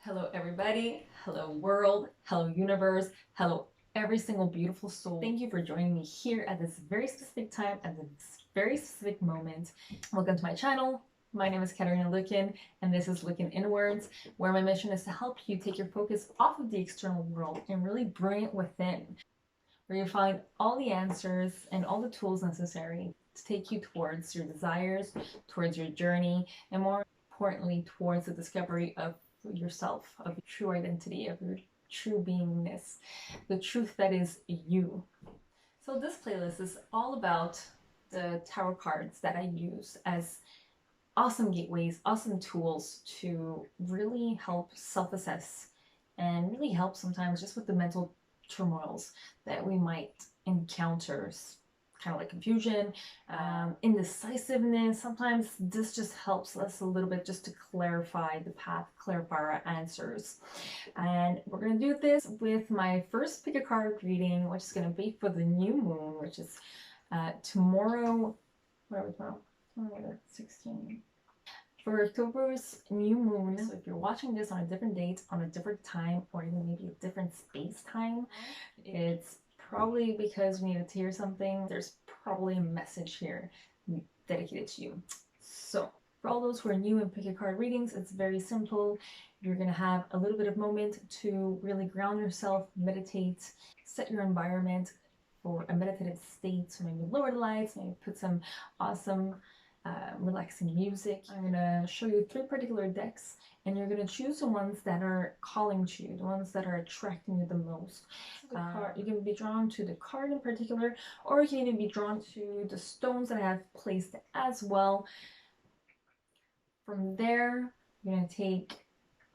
Hello, everybody. Hello, world. Hello, universe. Hello, every single beautiful soul. Thank you for joining me here at this very specific time, at this very specific moment. Welcome to my channel. My name is Katarina Lukin, and this is Looking Inwards, where my mission is to help you take your focus off of the external world and really bring it within, where you find all the answers and all the tools necessary to take you towards your desires, towards your journey, and more importantly, towards the discovery of yourself, of your true identity, of your true beingness, the truth that is you. So this playlist is all about the tarot cards that I use as awesome gateways, awesome tools to really help self-assess and really help sometimes just with the mental turmoils that we might encounter, kind of like confusion, indecisiveness. Sometimes this just helps us a little bit just to clarify the path, clarify our answers. And we're going to do this with my first pick a card reading, which is going to be for the new moon, which is tomorrow. What are we tomorrow? Tomorrow, 16. For October's new moon, so if you're watching this on a different date, on a different time, or even maybe a different space time, it's probably because we needed to hear something. There's probably a message here dedicated to you. So for all those who are new in pick a card readings, it's very simple. You're going to have a little bit of moment to really ground yourself, meditate, set your environment for a meditative state. So maybe lower the lights, maybe put some awesome relaxing music. I'm going to show you 3 particular decks, and you're going to choose the ones that are calling to you, the ones that are attracting you the most. You can be drawn to the card in particular, or you can even be drawn to the stones that I have placed as well. From there, you're going to take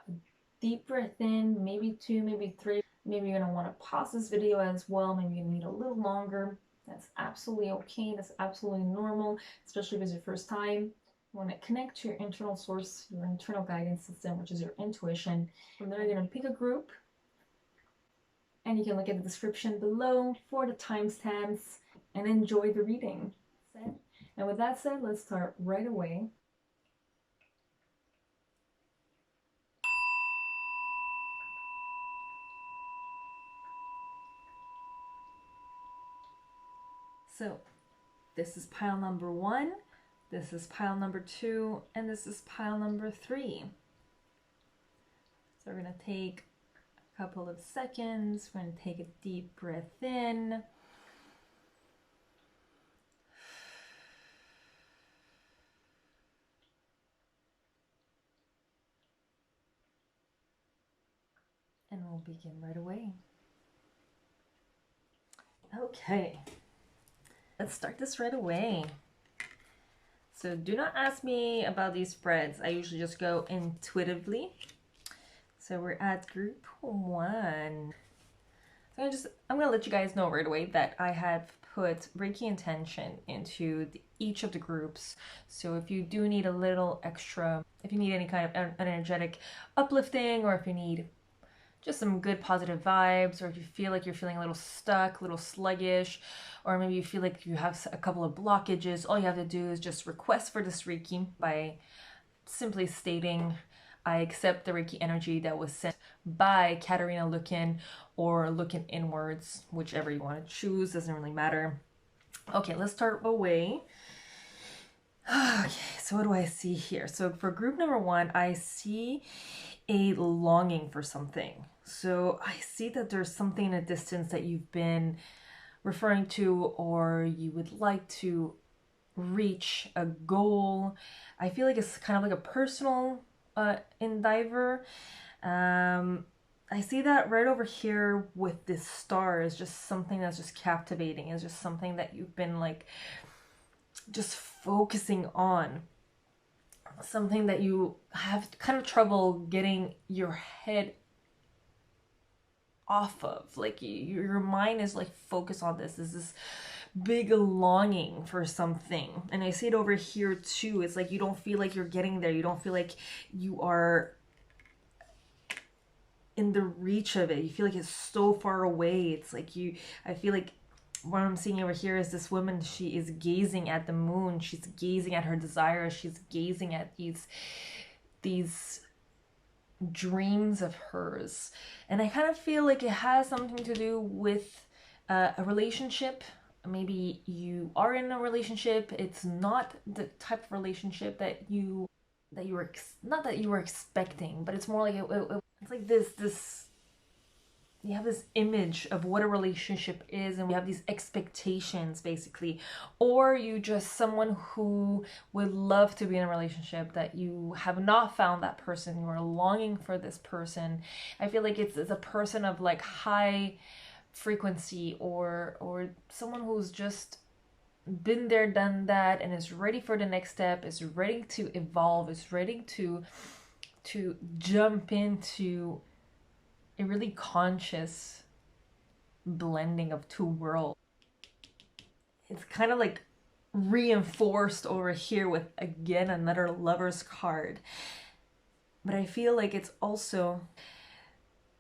a deep breath in, maybe 2, maybe 3. Maybe you're going to want to pause this video as well. Maybe you need a little longer. That's absolutely okay. That's absolutely normal, especially if it's your first time. You want to connect to your internal source, your internal guidance system, which is your intuition. From there, you're going to pick a group, and you can look at the description below for the timestamps and enjoy the reading. And with that said, let's start right away. So this is pile number 1, this is pile number 2, and this is pile number 3. So we're going to take a couple of seconds. We're going to take a deep breath in. And we'll begin right away. Okay. Let's start this right away. So do not ask me about these spreads. I usually just go intuitively. So we're at group 1. So I'm gonna let you guys know right away that I have put Reiki intention into each of the groups. So if you do need a little extra, if you need any kind of energetic uplifting, or if you need just some good positive vibes, or if you feel like you're feeling a little stuck, a little sluggish, or maybe you feel like you have a couple of blockages, all you have to do is just request for this Reiki by simply stating, I accept the Reiki energy that was sent by Katarina Lukin, or Looking Inwards, whichever you want to choose, doesn't really matter. Okay, let's start away. Okay, so what do I see here? So for group number 1, I see a longing for something. So I see that there's something in the distance that you've been referring to, or you would like to reach a goal. I feel like it's kind of like a personal endeavor. I see that right over here with this star is just something that's just captivating. It's just something that you've been like just focusing on. Something that you have kind of trouble getting your head off of. Like your mind is like focused on this. There's this big longing for something. And I see it over here too. It's like you don't feel like you're getting there. You don't feel like you are in the reach of it. You feel like it's so far away. It's like I feel like what I'm seeing over here is this woman, she is gazing at the moon. She's gazing at her desires. She's gazing at these dreams of hers. And I kind of feel like it has something to do with a relationship. Maybe you are in a relationship. It's not the type of relationship that you were not that you were expecting, but it's more like it's like this you have this image of what a relationship is, and we have these expectations basically. Or you just someone who would love to be in a relationship that you have not found that person, you are longing for this person. I feel like it's a person of like high frequency, or someone who's just been there, done that, and is ready for the next step, is ready to evolve, is ready to jump into a really conscious blending of two worlds. It's kind of like reinforced over here with again another lover's card. But I feel like it's also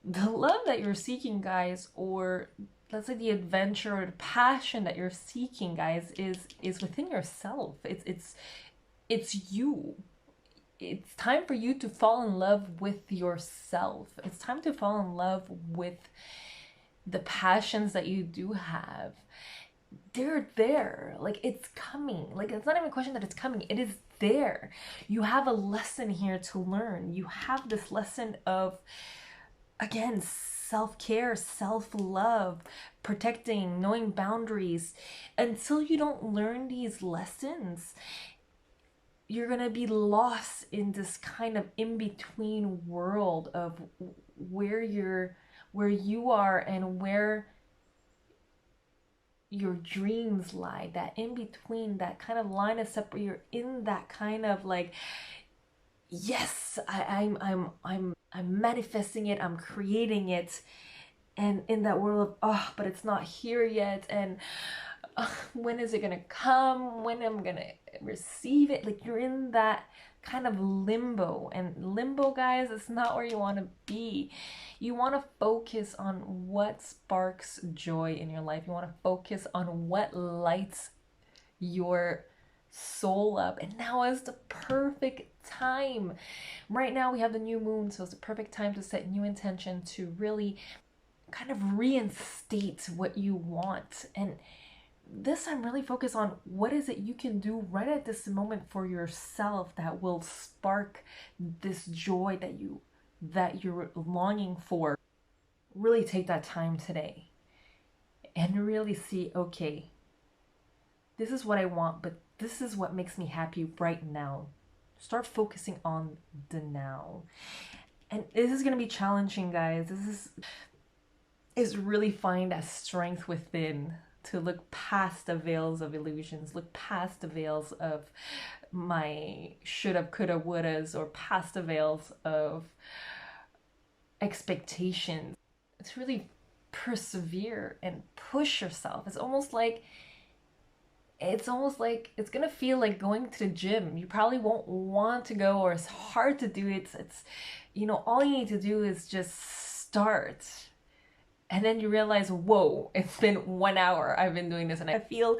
the love that you're seeking, guys, or let's say the adventure or the passion that you're seeking, guys, is within yourself. It's you. It's time for you to fall in love with yourself. It's time to fall in love with the passions that you do have. They're there. Like, it's coming. Like, it's not even a question that it's coming. It is there. You have a lesson here to learn. You have this lesson of, again, self-care, self-love, protecting, knowing boundaries. Until you don't learn these lessons, you're gonna be lost in this kind of in-between world of where you are and where your dreams lie. That in between, that kind of line of separate, you're in that kind of like, yes, I'm manifesting it, I'm creating it, and in that world of, oh, but it's not here yet, and when is it gonna come, when am I gonna receive it? Like, you're in that kind of limbo, and limbo, guys, it's not where you want to be. You want to focus on what sparks joy in your life. You want to focus on what lights your soul up, and now is the perfect time. Right now we have the new moon, so it's the perfect time to set new intention to really kind of reinstate what you want. And this time really focus on what is it you can do right at this moment for yourself that will spark this joy that you're longing for. Really take that time today and really see, okay, this is what I want, but this is what makes me happy right now. Start focusing on the now. And this is going to be challenging, guys. This is really find that strength within to look past the veils of illusions, look past the veils of my shoulda, coulda, wouldas, or past the veils of expectations. It's really persevere and push yourself. It's almost like it's gonna feel like going to the gym. You probably won't want to go, or it's hard to do it. It's all you need to do is just start. And then you realize, whoa, it's been 1 hour I've been doing this and I feel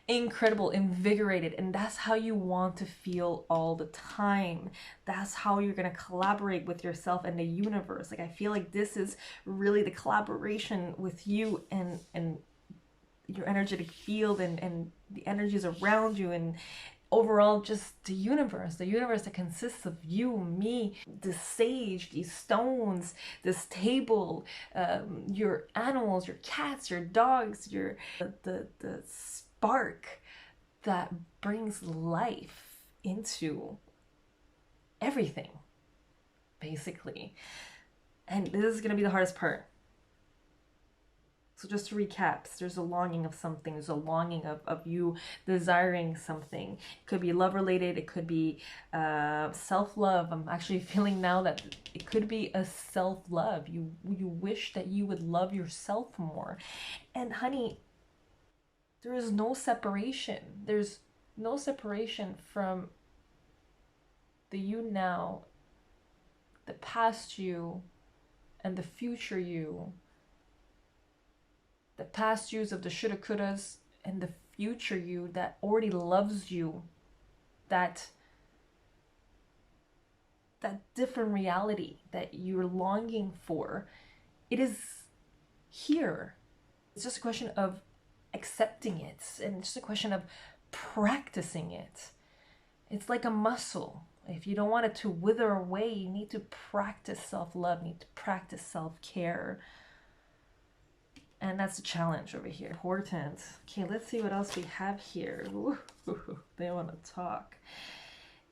incredible, invigorated. And that's how you want to feel all the time. That's how you're going to collaborate with yourself and the universe. Like, I feel like this is really the collaboration with you and your energetic field and the energies around you, and overall just the universe that consists of you, me, the sage, these stones, this table, your animals, your cats, your dogs, the spark that brings life into everything, basically. And this is going to be the hardest part. So just to recap, there's a longing of something. There's a longing of you desiring something. It could be love related. It could be self-love. I'm actually feeling now that it could be a self-love. You wish that you would love yourself more. And honey, there is no separation. There's no separation from the you now, the past you, and the future you. The past yous of the shoulda, couldas, and the future you that already loves you, that that different reality that you're longing for, it is here. It's just a question of accepting it, and it's just a question of practicing it. It's like a muscle. If you don't want it to wither away, you need to practice self-love, you need to practice self-care. And that's the challenge over here. Important. Okay, let's see what else we have here. Ooh, they want to talk.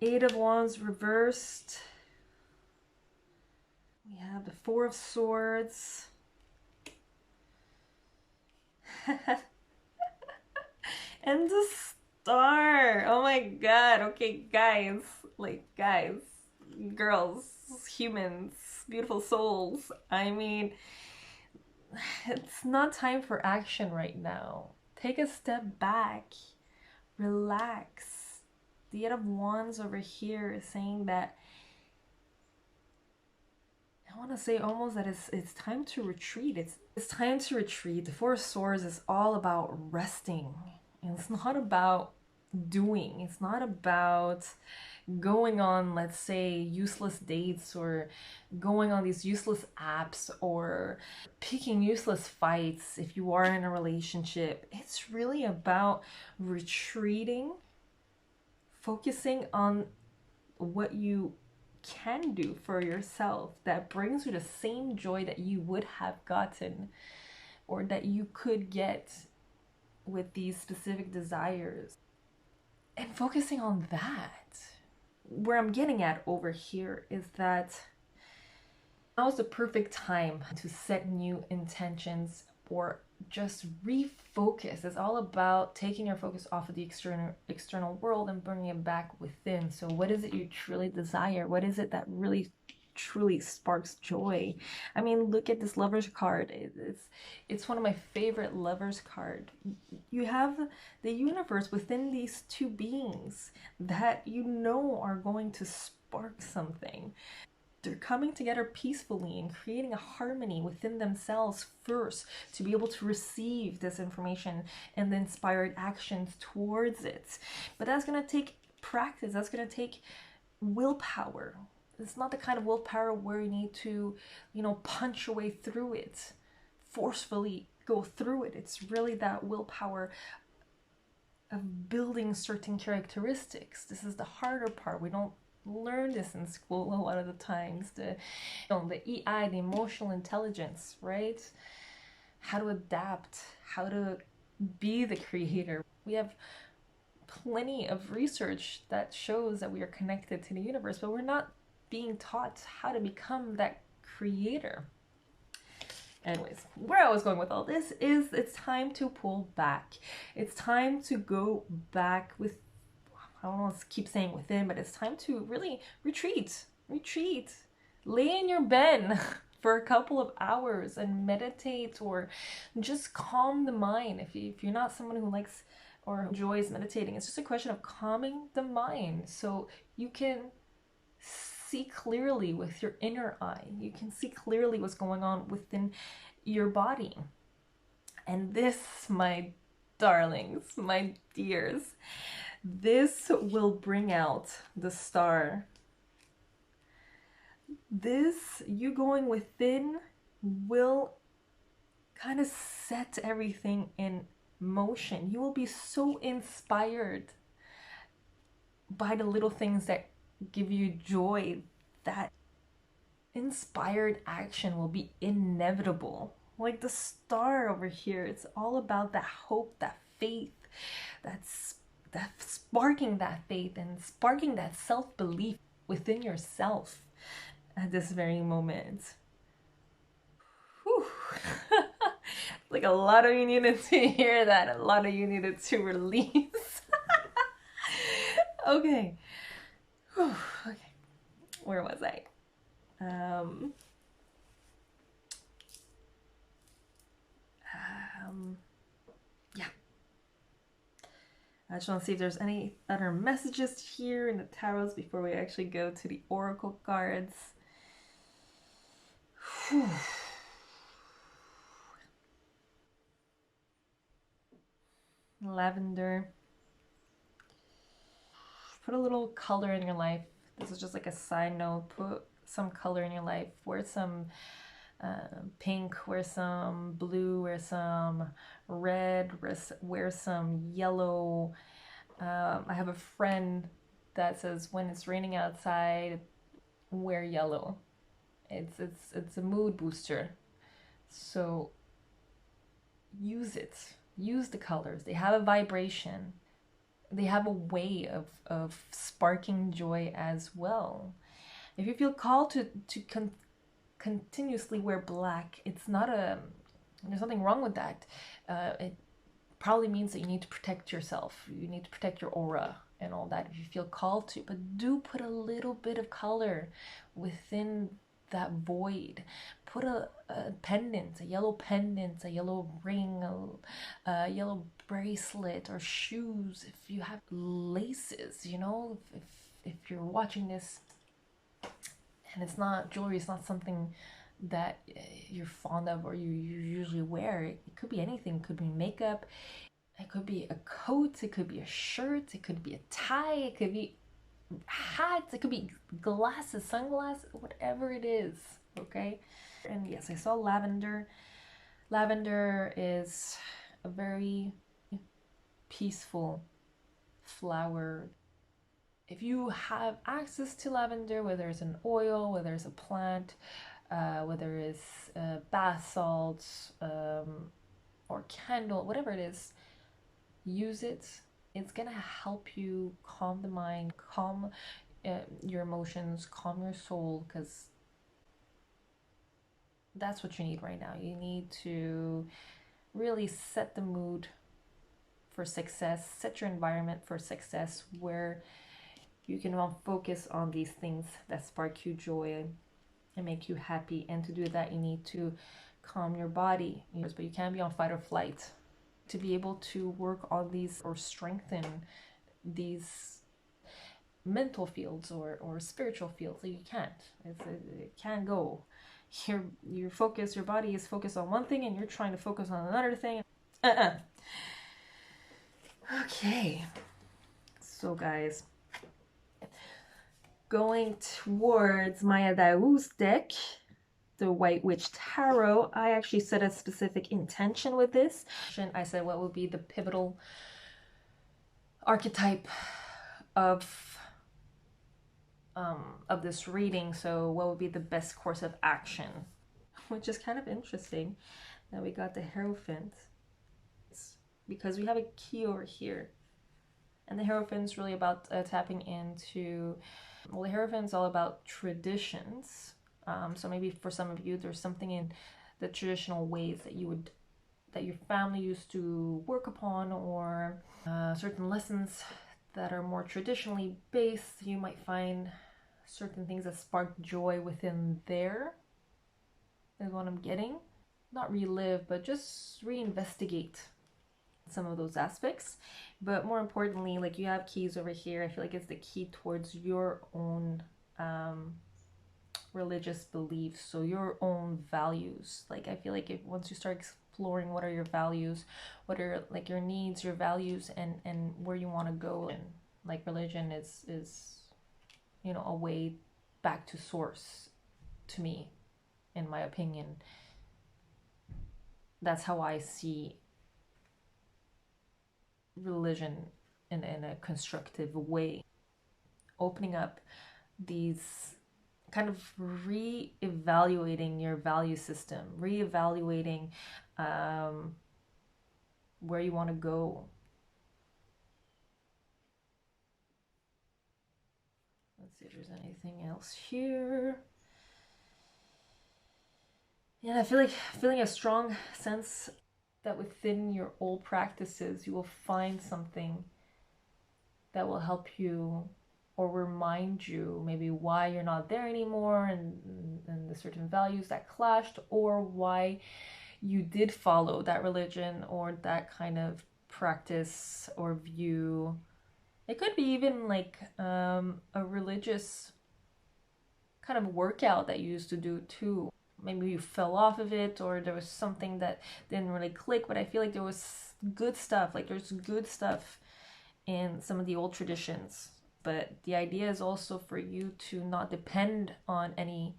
Eight of Wands reversed. We have the Four of Swords. And the Star. Oh my god. Okay, guys. Like, guys, girls, humans, beautiful souls. I mean, it's not time for action right now. Take a step back. Relax. The Eight of Wands over here is saying that, I want to say almost that it's time to retreat. It's time to retreat. The Four of Swords is all about resting. And it's not about doing. It's not about going on, let's say, useless dates, or going on these useless apps, or picking useless fights if you are in a relationship. It's really about retreating, focusing on what you can do for yourself that brings you the same joy that you would have gotten, or that you could get with these specific desires, and focusing on that. Where I'm getting at over here is that now is the perfect time to set new intentions, or just refocus. It's all about taking your focus off of the external world and bringing it back within. So what is it you truly desire? What is it that really truly sparks joy? I mean, look at this Lover's card. It's one of my favorite Lover's card. You have the universe within these two beings that you know are going to spark something. They're coming together peacefully and creating a harmony within themselves first, to be able to receive this information and the inspired actions towards it. But that's going to take practice. That's going to take willpower. It's not the kind of willpower where you need to, punch your way through it, forcefully go through it. It's really that willpower of building certain characteristics. This is the harder part. We don't learn this in school a lot of the times. The EI, the emotional intelligence, right? How to adapt, how to be the creator. We have plenty of research that shows that we are connected to the universe, but we're not being taught how to become that creator. Anyways, where I was going with all this is it's time to pull back. It's time to go back with, I don't want to keep saying within, but it's time to really retreat. Lay in your bed for a couple of hours and meditate, or just calm the mind. If you're not someone who likes or enjoys meditating, it's just a question of calming the mind so you can see clearly with your inner eye. You can see clearly what's going on within your body. And this, my darlings, my dears, this will bring out the Star. This, you going within, will kind of set everything in motion. You will be so inspired by the little things that give you joy that inspired action will be inevitable. Like the Star over here, it's all about that hope, that faith, that's sparking that faith and sparking that self-belief within yourself at this very moment. Whew. Like a lot of you needed to hear that. A lot of you needed to release. Okay. Whew. Okay. Where was I? Yeah. I just want to see if there's any other messages here in the tarots before we actually go to the oracle cards. Whew. Lavender. Put a little color in your life This is just like a side note. Put some color in your life. Wear some pink, wear some blue, wear some red, wear some yellow. I have a friend that says when it's raining outside, wear yellow. It's a mood booster. So use it. Use the colors. They have a vibration. They have a way of sparking joy as well. If you feel called to continuously wear black, it's not a, there's nothing wrong with that. It probably means that you need to protect yourself. You need to protect your aura and all that if you feel called to. But do put a little bit of color within that void. Put a pendant, a yellow pendant, a yellow ring, a yellow bracelet, or shoes. If you have laces, you know, if you're watching this and it's not jewelry, it's not something that you're fond of or you usually wear. It could be anything. It could be makeup, it could be a coat, it could be a shirt, it could be a tie, it could be hats, it could be glasses, sunglasses, whatever it is. Okay. And yes, I saw lavender. Lavender is a very peaceful flower. If you have access to lavender, whether it's an oil, whether it's a plant, whether it's bath salts, or candle, whatever it is, use it. It's gonna help you calm the mind, calm your emotions, calm your soul, because that's what you need right now. You need to really set the mood for success, set your environment for success, where you can focus on these things that spark you joy and make you happy. And to do that, you need to calm your body. But you can't be on fight or flight. To be able to work on these or strengthen these mental fields or spiritual fields, so you can't. It can't go. Your focus, your body is focused on one thing and you're trying to focus on another thing. Okay. So guys, going towards Maya Dao's deck, the White Witch Tarot, I actually set a specific intention with this. I said what would be the pivotal archetype of this reading. So what would be the best course of action, which is kind of interesting that we got the Hierophant, because we have a key over here, and the Hierophant is really about tapping into, well, the Hierophant is all about traditions. So maybe for some of you, there's something in the traditional ways that your family used to work upon, or certain lessons that are more traditionally based. You might find certain things that spark joy within there, is what I'm getting. Not relive, but just reinvestigate some of those aspects. But more importantly, like, you have keys over here. I feel like it's the key towards your own religious beliefs, so your own values. Like, I feel like once you start exploring what are your values, what are like your needs, your values, and where you want to go, and like religion is you know, a way back to source, to me, in my opinion. That's how I see religion in a constructive way, opening up these, kind of re-evaluating your value system, re-evaluating where you want to go. Let's see if there's anything else here. Yeah, I feel like feeling a strong sense that within your old practices, you will find something that will help you or remind you maybe why you're not there anymore, and the certain values that clashed, or why you did follow that religion or that kind of practice or view. It could be even like a religious kind of workout that you used to do too. Maybe you fell off of it, or there was something that didn't really click, but I feel like there was good stuff. Like, there's good stuff in some of the old traditions. but the idea is also for you to not depend on any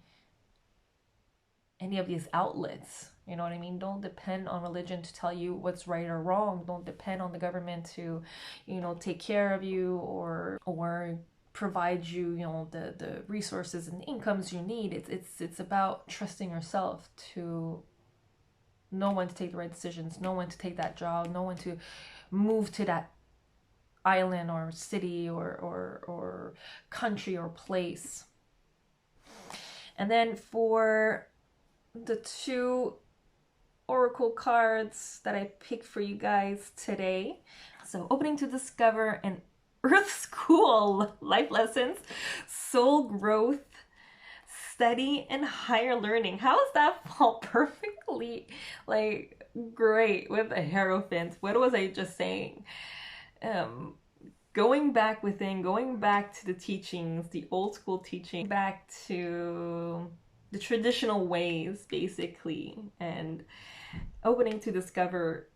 of these outlets. You know what I mean? Don't depend on religion to tell you what's right or wrong. Don't depend on the government to, take care of you or provide you, the resources and incomes you need. It's about trusting yourself to know when to take the right decisions, know when to take that job, know when to move to that island or city or country or place. And then for the 2 oracle cards that I picked for you guys today. So, opening to discover an Earth School life lessons, soul growth, study, and higher learning. How does that fall perfectly, great with the Hierophant? What was I just saying? Going back within, going back to the teachings, the old school teaching, back to the traditional ways, basically, and opening to discover,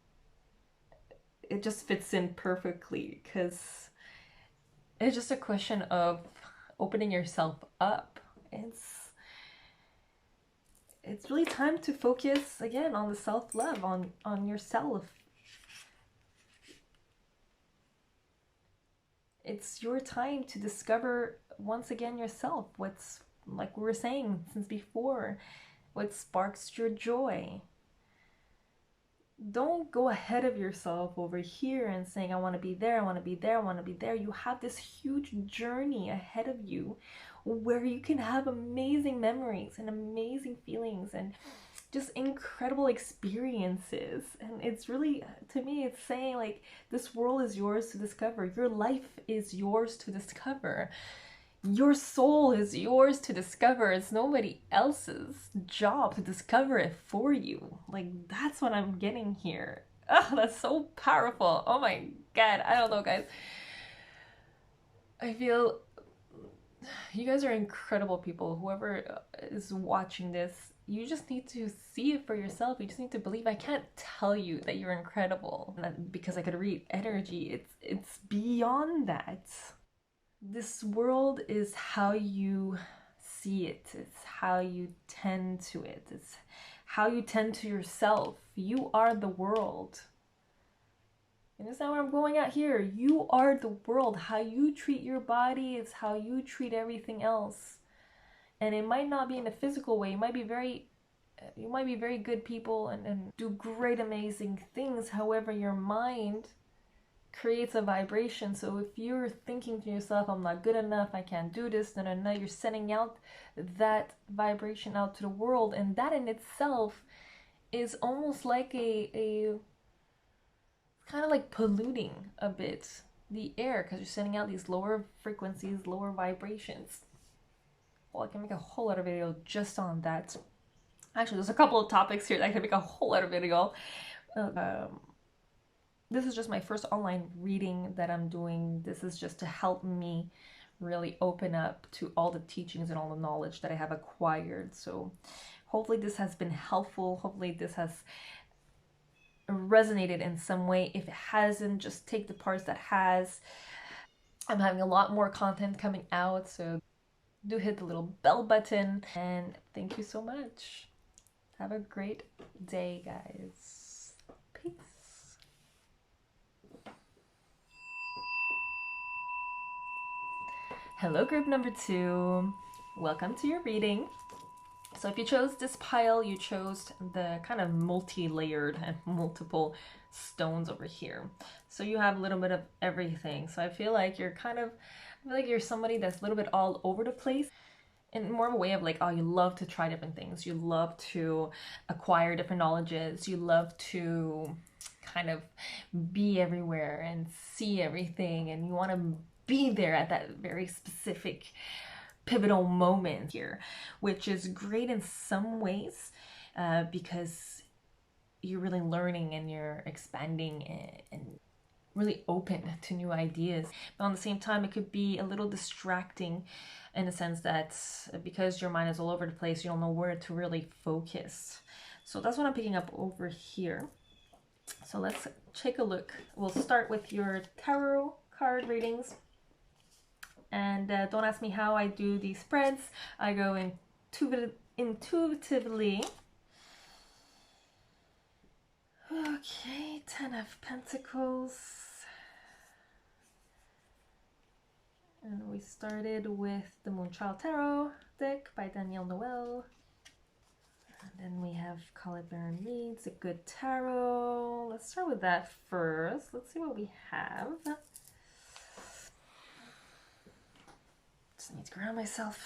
it just fits in perfectly because it's just a question of opening yourself up. It's really time to focus again on the self-love, on yourself. It's your time to discover once again yourself, what's, like we were saying since before, what sparks your joy. Don't go ahead of yourself over here and saying, I want to be there, I want to be there, I want to be there. You have this huge journey ahead of you where you can have amazing memories and amazing feelings and just incredible experiences. And it's really, to me, it's saying like, this world is yours to discover. Your life is yours to discover. Your soul is yours to discover. It's nobody else's job to discover it for you. Like, that's what I'm getting here. Oh, that's so powerful. Oh my God. I don't know, guys. I feel you guys are incredible people. Whoever is watching this, you just need to see it for yourself. You just need to believe. I can't tell you that you're incredible because I could read energy. It's beyond that. This world is how you see it. It's how you tend to it. It's how you tend to yourself. You are the world. And that's not where I'm going at here. You are the world. How you treat your body is how you treat everything else. And it might not be in a physical way. You might be very good people and do great, amazing things. However, your mind creates a vibration. So if you're thinking to yourself, I'm not good enough, I can't do this, you're sending out that vibration out to the world. And that in itself is almost like a kind of like polluting a bit the air because you're sending out these lower frequencies, lower vibrations. Well, I can make a whole other video just on that. Actually, there's a couple of topics here that I can make a whole other video. This is just my first online reading that I'm doing. This is just to help me really open up to all the teachings and all the knowledge that I have acquired. So hopefully this has been helpful. Hopefully this has resonated in some way. If it hasn't, just take the parts that has. I'm having a lot more content coming out, so do hit the little bell button. And thank you so much. Have a great day, guys. Peace. Hello, group number 2. Welcome to your reading. So if you chose this pile, you chose the kind of multi-layered and multiple stones over here. So you have a little bit of everything. So I feel like you're somebody that's a little bit all over the place. In more of a way of like, oh, you love to try different things. You love to acquire different knowledges. You love to kind of be everywhere and see everything. And you want to be there at that very specific pivotal moment here, which is great in some ways because you're really learning and you're expanding and really open to new ideas. But on the same time, it could be a little distracting in the sense that because your mind is all over the place, you don't know where to really focus. So that's what I'm picking up over here. So let's take a look. We'll start with your tarot card readings. And don't ask me how I do these spreads. I go intuitively. Okay, 10 of Pentacles. And we started with the Moonchild Tarot deck by Danielle Noel. And then we have Colette Baron Reads, A Good Tarot. Let's start with that first. Let's see what we have. Just need to ground myself.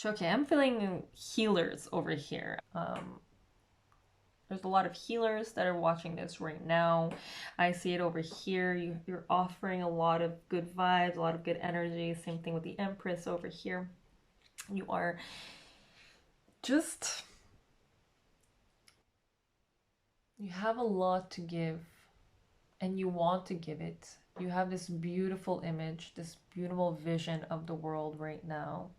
Okay, I'm feeling healers over here. There's a lot of healers that are watching this right now. I see it over here. You're offering a lot of good vibes, a lot of good energy. Same thing with the Empress over here. You are just... you have a lot to give, and you want to give it. You have this beautiful image, this beautiful vision of the world right now.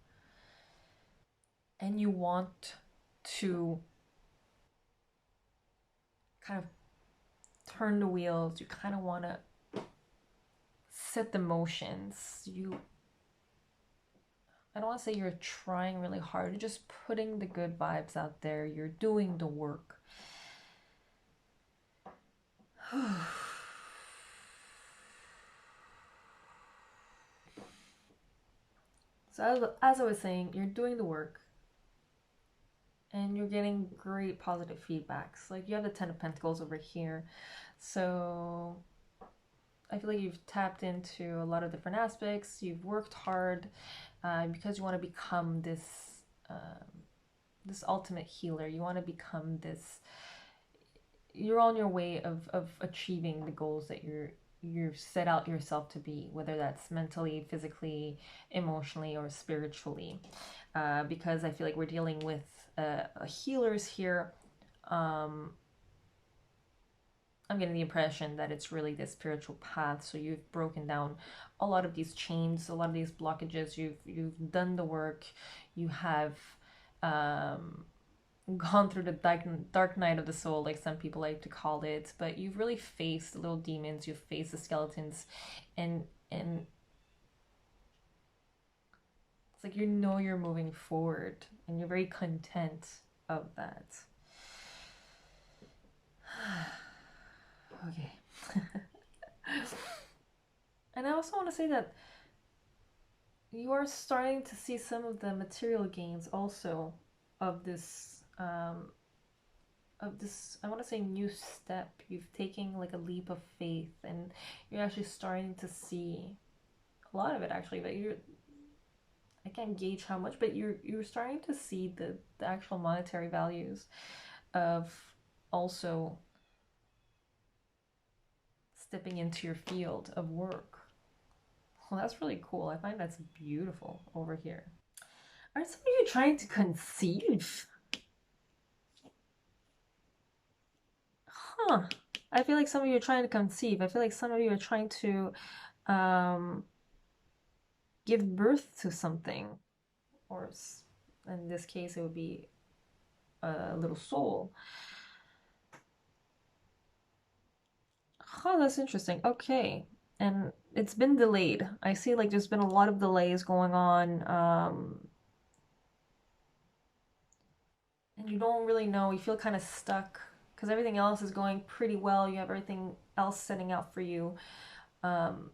And you want to kind of turn the wheels. You kind of want to set the motions. I don't want to say you're trying really hard. You're just putting the good vibes out there. You're doing the work. So as I was saying, you're doing the work. And you're getting great positive feedbacks. Like, you have the 10 of Pentacles over here. So I feel like you've tapped into a lot of different aspects. You've worked hard because you want to become this this ultimate healer. You want to become this... you're on your way of achieving the goals that you've set out yourself to be, whether that's mentally, physically, emotionally, or spiritually. Because I feel like we're dealing with healers here. I'm getting the impression that it's really this spiritual path. So you've broken down a lot of these chains, a lot of these blockages. You've done the work. You have gone through the dark night of the soul, like some people like to call it. But you've really faced the little demons. You've faced the skeletons, and it's like, you know, you're moving forward, and you're very content of that. Okay. And I also want to say that you are starting to see some of the material gains also of this I want to say new step. You've taken like a leap of faith, and you're actually starting to see a lot of it, actually. But I can't gauge how much, but you're starting to see the actual monetary values of also stepping into your field of work. Well, that's really cool. I find that's beautiful over here. Are some of you trying to conceive? Huh. I feel like some of you are trying to conceive. I feel like some of you are trying to give birth to something. Or in this case, it would be a little soul. Oh, that's interesting. Okay. And it's been delayed. I see like there's been a lot of delays going on. And you don't really know. You feel kind of stuck because everything else is going pretty well. You have everything else setting out for you. You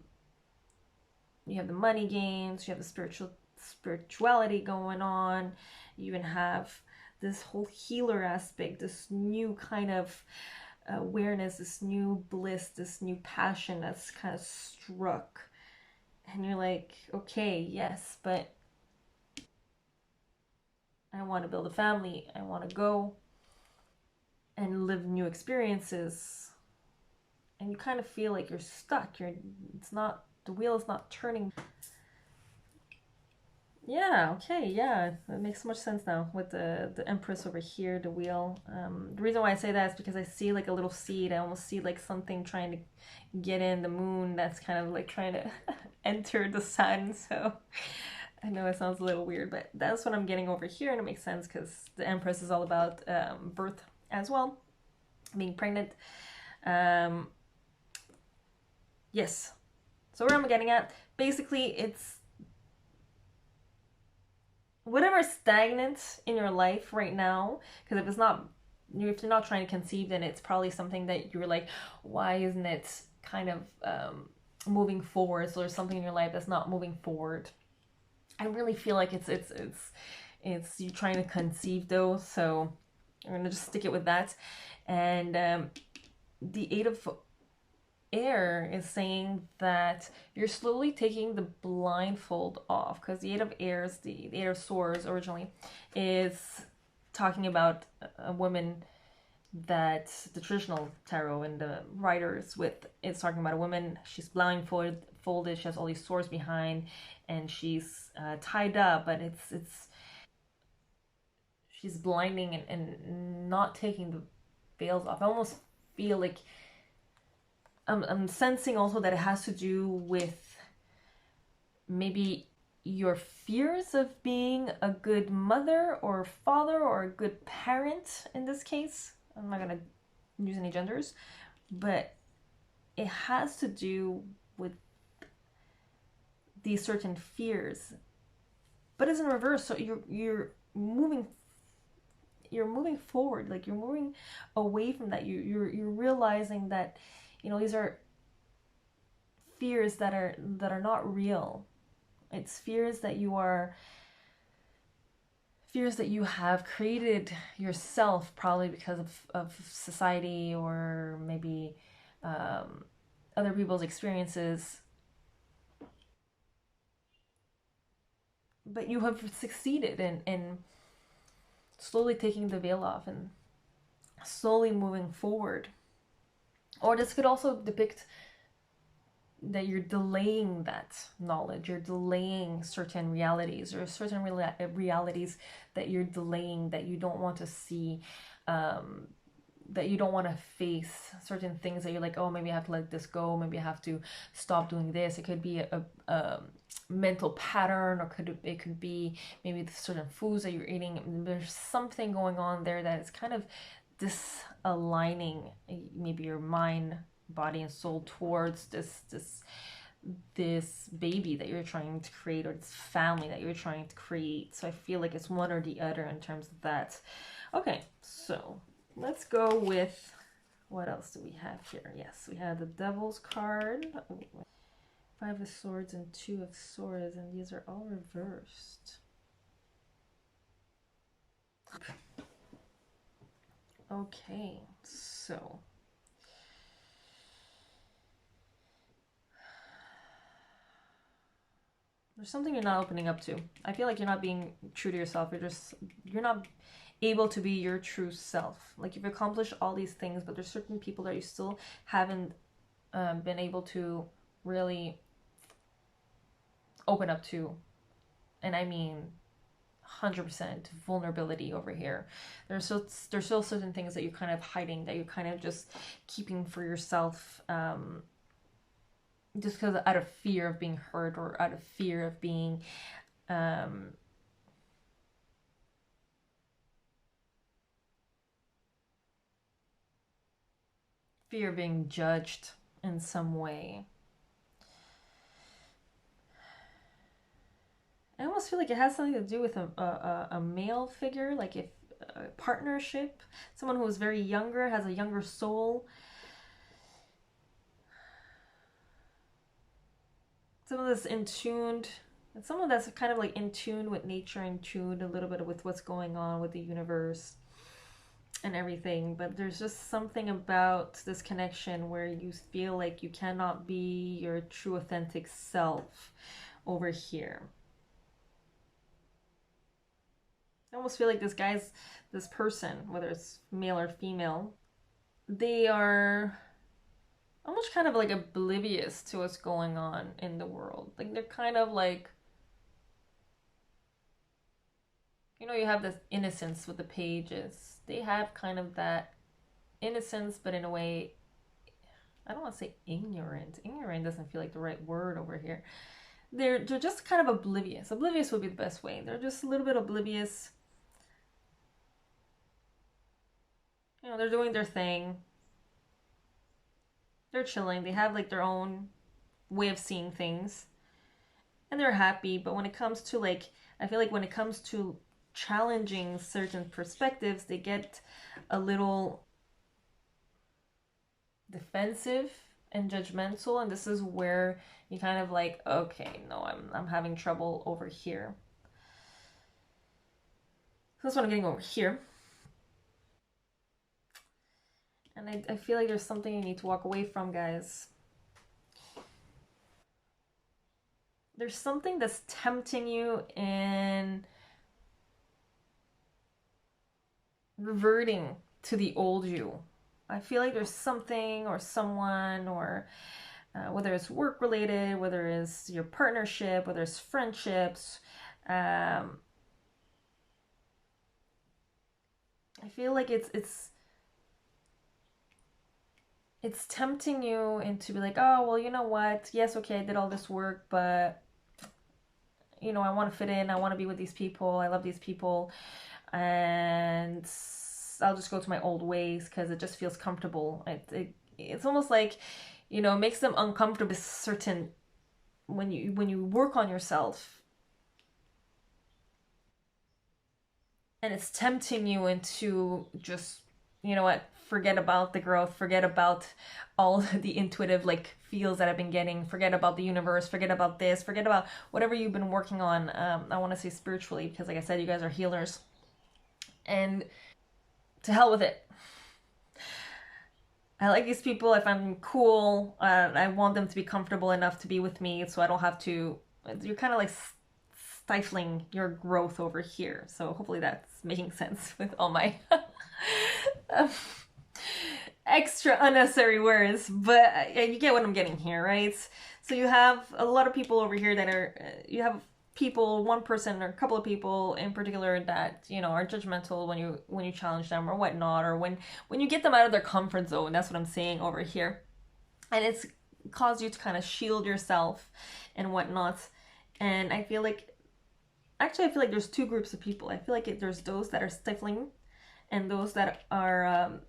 have the money gains. You have the spirituality going on. You even have this whole healer aspect, this new kind of awareness, this new bliss, this new passion that's kind of struck. And you're like, okay, yes, but I want to build a family. I want to go and live new experiences. And you kind of feel like you're stuck. The wheel is not turning. Yeah, okay, yeah, that makes so much sense now with the Empress over here, the wheel. The reason why I say that is because I see like a little seed. I almost see like something trying to get in the moon that's kind of like trying to enter the sun. So I know it sounds a little weird, but that's what I'm getting over here, and it makes sense because the Empress is all about birth as well, being pregnant. Yes, So where I'm getting at, basically, it's whatever's stagnant in your life right now, because if you're not trying to conceive, then it's probably something that you're like, why isn't it kind of moving forward? So there's something in your life that's not moving forward. I really feel like it's you trying to conceive though, so I'm gonna just stick it with that. And the Eight of Air is saying that you're slowly taking the blindfold off, because the Eight of Airs, the Eight of Swords originally, is talking about a woman that the traditional tarot and the writers with, it's talking about a woman. She's blindfolded, she has all these swords behind, and she's tied up, but it's she's blinding and not taking the veils off. I almost feel like I'm sensing also that it has to do with maybe your fears of being a good mother or father or a good parent in this case. I'm not going to use any genders, but it has to do with these certain fears. But it's in reverse, so you're moving forward, like you're moving away from that. You're realizing that, you know, these are fears that are not real. It's fears that you have created yourself, probably because of society or maybe other people's experiences. But you have succeeded in slowly taking the veil off and slowly moving forward. Or this could also depict that you're delaying that knowledge, you're delaying certain realities, or certain realities that you're delaying, that you don't want to see, that you don't want to face, certain things that you're like, oh, maybe I have to let this go, maybe I have to stop doing this. It could be a mental pattern, or it could be maybe the certain foods that you're eating. There's something going on there that is kind of disaligning maybe your mind, body, and soul towards this baby that you're trying to create, or this family that you're trying to create. So I feel like it's one or the other in terms of that. Okay, so let's go with, what else do we have here? Yes, we have the Devil's card, Five of Swords and Two of Swords, and these are all reversed. Okay, so there's something you're not opening up to. I feel like you're not being true to yourself. You're not able to be your true self. Like, you've accomplished all these things, but there's certain people that you still haven't been able to really open up to. And I mean 100% vulnerability over here. There's still certain things that you're kind of hiding, that you're kind of just keeping for yourself, just because out of fear of being hurt, or out of fear of being fear of being judged in some way. I almost feel like it has something to do with a male figure, like if a partnership, someone who is very younger, has a younger soul. Someone that's in tuned, and someone that's kind of like in tune with nature, in tune a little bit with what's going on with the universe and everything. But there's just something about this connection where you feel like you cannot be your true authentic self over here. I almost feel like this person, whether it's male or female, they are almost kind of like oblivious to what's going on in the world. Like, they're kind of like, you know, you have this innocence with the pages. They have kind of that innocence, but in a way, I don't want to say ignorant. Ignorant doesn't feel like the right word over here. They're just kind of oblivious. Oblivious would be the best way. They're just a little bit oblivious. You know, they're doing their thing. They're chilling. They have like their own way of seeing things, and they're happy. But when it comes to like, I feel like when it comes to challenging certain perspectives, they get a little defensive and judgmental, and this is where you kind of like, okay, no, I'm having trouble over here. So that's what I'm getting over here. And I feel like there's something you need to walk away from, guys. There's something that's tempting you in reverting to the old you. I feel like there's something or someone, or whether it's work related, whether it's your partnership, whether it's friendships. I feel like it's tempting you into be like, oh well, you know what? Yes, okay, I did all this work, but you know, I want to fit in. I want to be with these people. I love these people, and I'll just go to my old ways because it just feels comfortable. It's almost like, you know, it makes them uncomfortable. Certain when you work on yourself, and it's tempting you into just, you know what, forget about the growth, forget about all the intuitive like feels that I've been getting, forget about the universe, forget about this, forget about whatever you've been working on. I want to say spiritually, because like I said, you guys are healers, and to hell with it. I like these people. I find them cool. I want them to be comfortable enough to be with me, so I don't have to. You're kind of like stifling your growth over here. So hopefully that's making sense with all my extra unnecessary words. But you get what I'm getting here, right? So you have a lot of people over here that are. You have people, one person or a couple of people in particular that, you know, are judgmental when you challenge them or whatnot, or when you get them out of their comfort zone. That's what I'm saying over here, and it's caused you to kind of shield yourself and whatnot. And I feel like, actually, I feel like there's two groups of people. I feel like there's those that are stifling, and those that are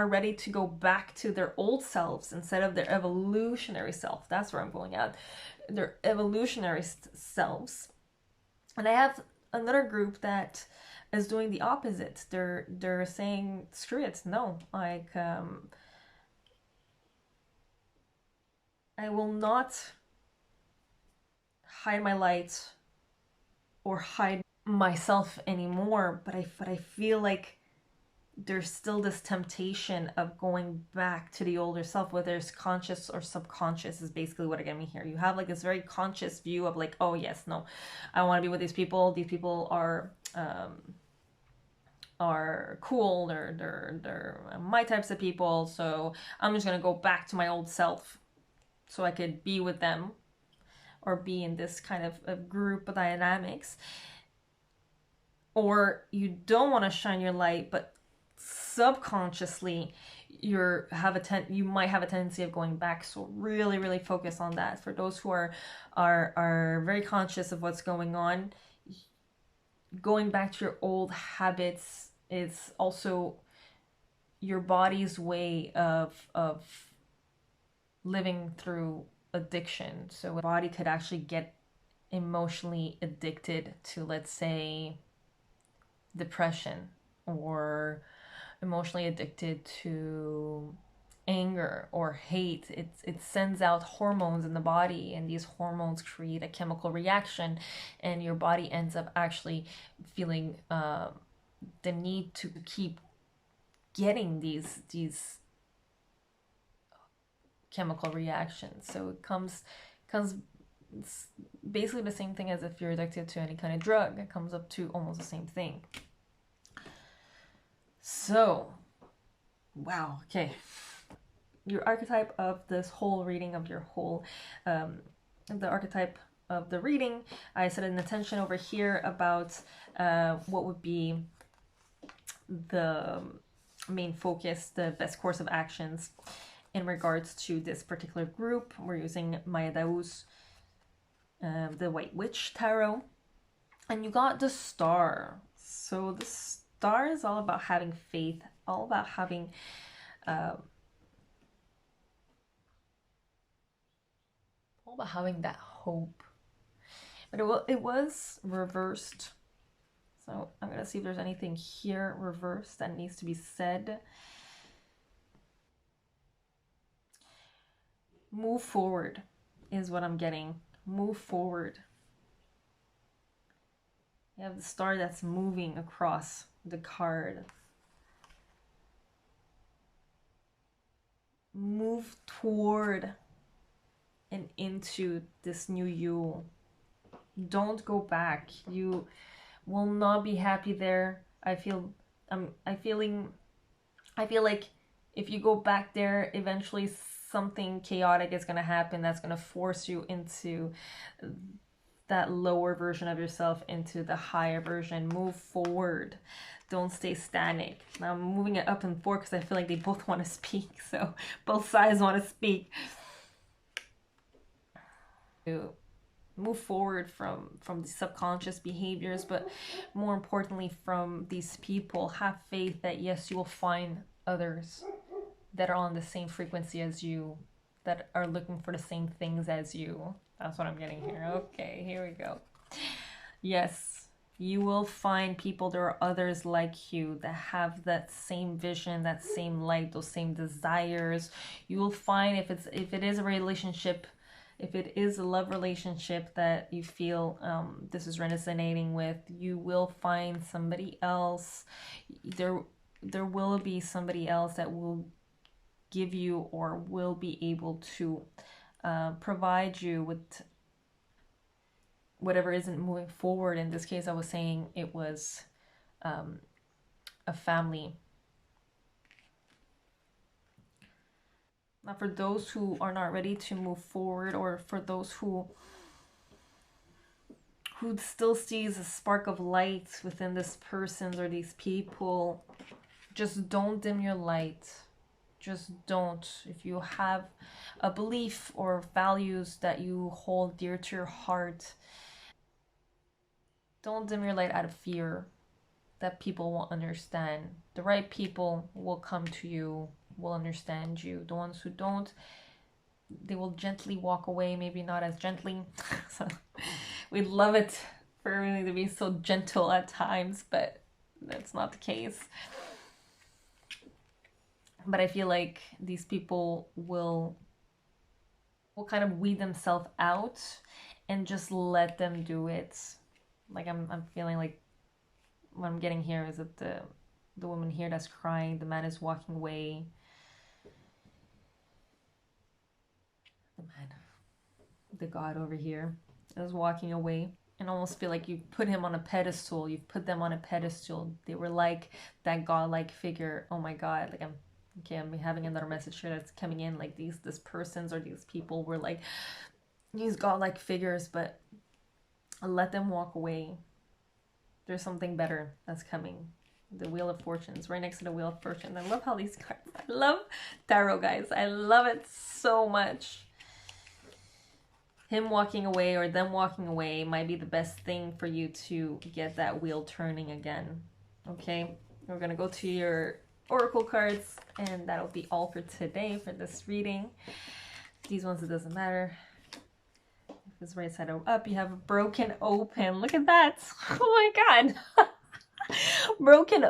ready to go back to their old selves instead of their evolutionary self. That's where I'm going at. Their evolutionary selves. And I have another group that is doing the opposite. They're saying, screw it, no. Like, I will not hide my light or hide myself anymore, but I feel like there's still this temptation of going back to the older self, whether it's conscious or subconscious, is basically what I get me here. You have like this very conscious view of like, oh yes, no, I want to be with these people. These people are cool. They're my types of people. So I'm just gonna go back to my old self so I could be with them or be in this kind of group dynamics. Or you don't want to shine your light, but subconsciously you might have a tendency of going back. So really focus on that. For those who are very conscious of what's going on, going back to your old habits is also your body's way of living through addiction. So a body could actually get emotionally addicted to, let's say, depression, or emotionally addicted to anger or hate. It sends out hormones in the body, and these hormones create a chemical reaction, and your body ends up actually feeling the need to keep getting these chemical reactions. So it comes it's basically the same thing as if you're addicted to any kind of drug. It comes up to almost the same thing. So, wow, okay. Your archetype of this whole reading, of your whole, the archetype of the reading, I set an intention over here about what would be the main focus, the best course of actions in regards to this particular group. We're using Maya Dao's the White Witch Tarot, and you got the Star. So the Star is all about having faith, all about having all about having that hope. But it was reversed. So I'm going to see if there's anything here reversed that needs to be said. Move forward is what I'm getting. Move forward. You have the star that's moving across the card. Move toward and into this new you. Don't go back. You will not be happy there. I feel like if you go back there, eventually something chaotic is going to happen that's going to force you into that lower version of yourself into the higher version. Move forward. Don't stay static. Now I'm moving it up and forward because I feel like they both want to speak. So both sides want to speak. To move forward from the subconscious behaviors, but more importantly from these people. Have faith that yes, you will find others that are on the same frequency as you, that are looking for the same things as you. That's what I'm getting here. Okay, here we go. Yes, you will find people, there are others like you that have that same vision, that same light, those same desires. You will find if it is a relationship, if it is a love relationship that you feel this is resonating with, you will find somebody else. There will be somebody else that will give you or will be able to provide you with whatever isn't moving forward. In this case, I was saying it was a family. Now, for those who are not ready to move forward, or for those who still sees a spark of light within this person's or these people, just don't dim your light. Just don't. If you have a belief or values that you hold dear to your heart, don't dim your light out of fear that people won't understand. The right people will come to you, will understand you. The ones who don't, they will gently walk away, maybe not as gently. So we'd love it for everything to be so gentle at times, but that's not the case. But I feel like these people will kind of weed themselves out and just let them do it. Like I'm feeling like what I'm getting here is that the woman here that's crying, the man is walking away. The man, the God over here, is walking away. And almost feel like you put him on a pedestal. You've put them on a pedestal. They were like that godlike figure. Oh my God, like I'm having another message here that's coming in. Like this persons or these people were like these godlike figures, but let them walk away. There's something better that's coming. The Wheel of Fortune is right next to the Wheel of Fortune. I love how these cards, I love tarot, guys. I love it so much. Him walking away or them walking away might be the best thing for you to get that wheel turning again. Okay, we're gonna go to your oracle cards, and that'll be all for today for this reading. These ones, it doesn't matter. If it's right side up, you have a broken open. Look at that. Oh my God. Broken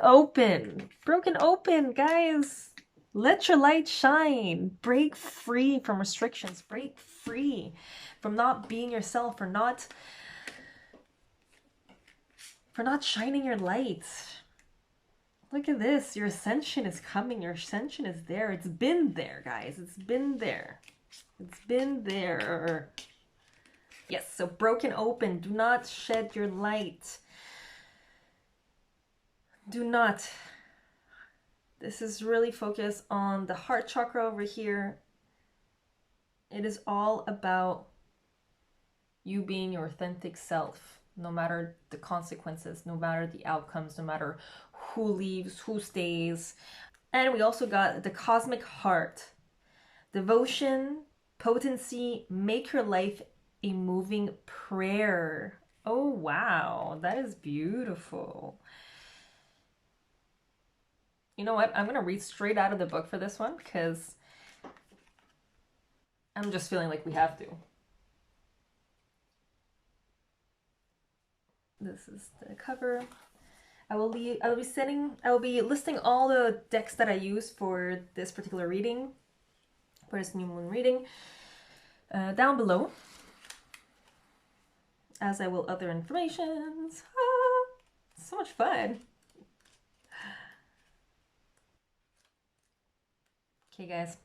open, guys. Let your light shine. Break free from restrictions. Break free from not being yourself, for not shining your light. Look at this. Your ascension is coming. Your ascension is there. It's been there, guys. It's been there. It's been there. Yes, so broken open. Do not shed your light. Do not. This is really focused on the heart chakra over here. It is all about you being your authentic self, no matter the consequences, no matter the outcomes, no matter who leaves, who stays. And we also got the cosmic heart. Devotion, potency, make your life a moving prayer. Oh, wow. That is beautiful. You know what? I'm going to read straight out of the book for this one because I'm just feeling like we have to. This is the cover. I will be listing all the decks that I use for this particular reading, for this new moon reading, down below, as I will other informations. Ah, so much fun. Okay, guys,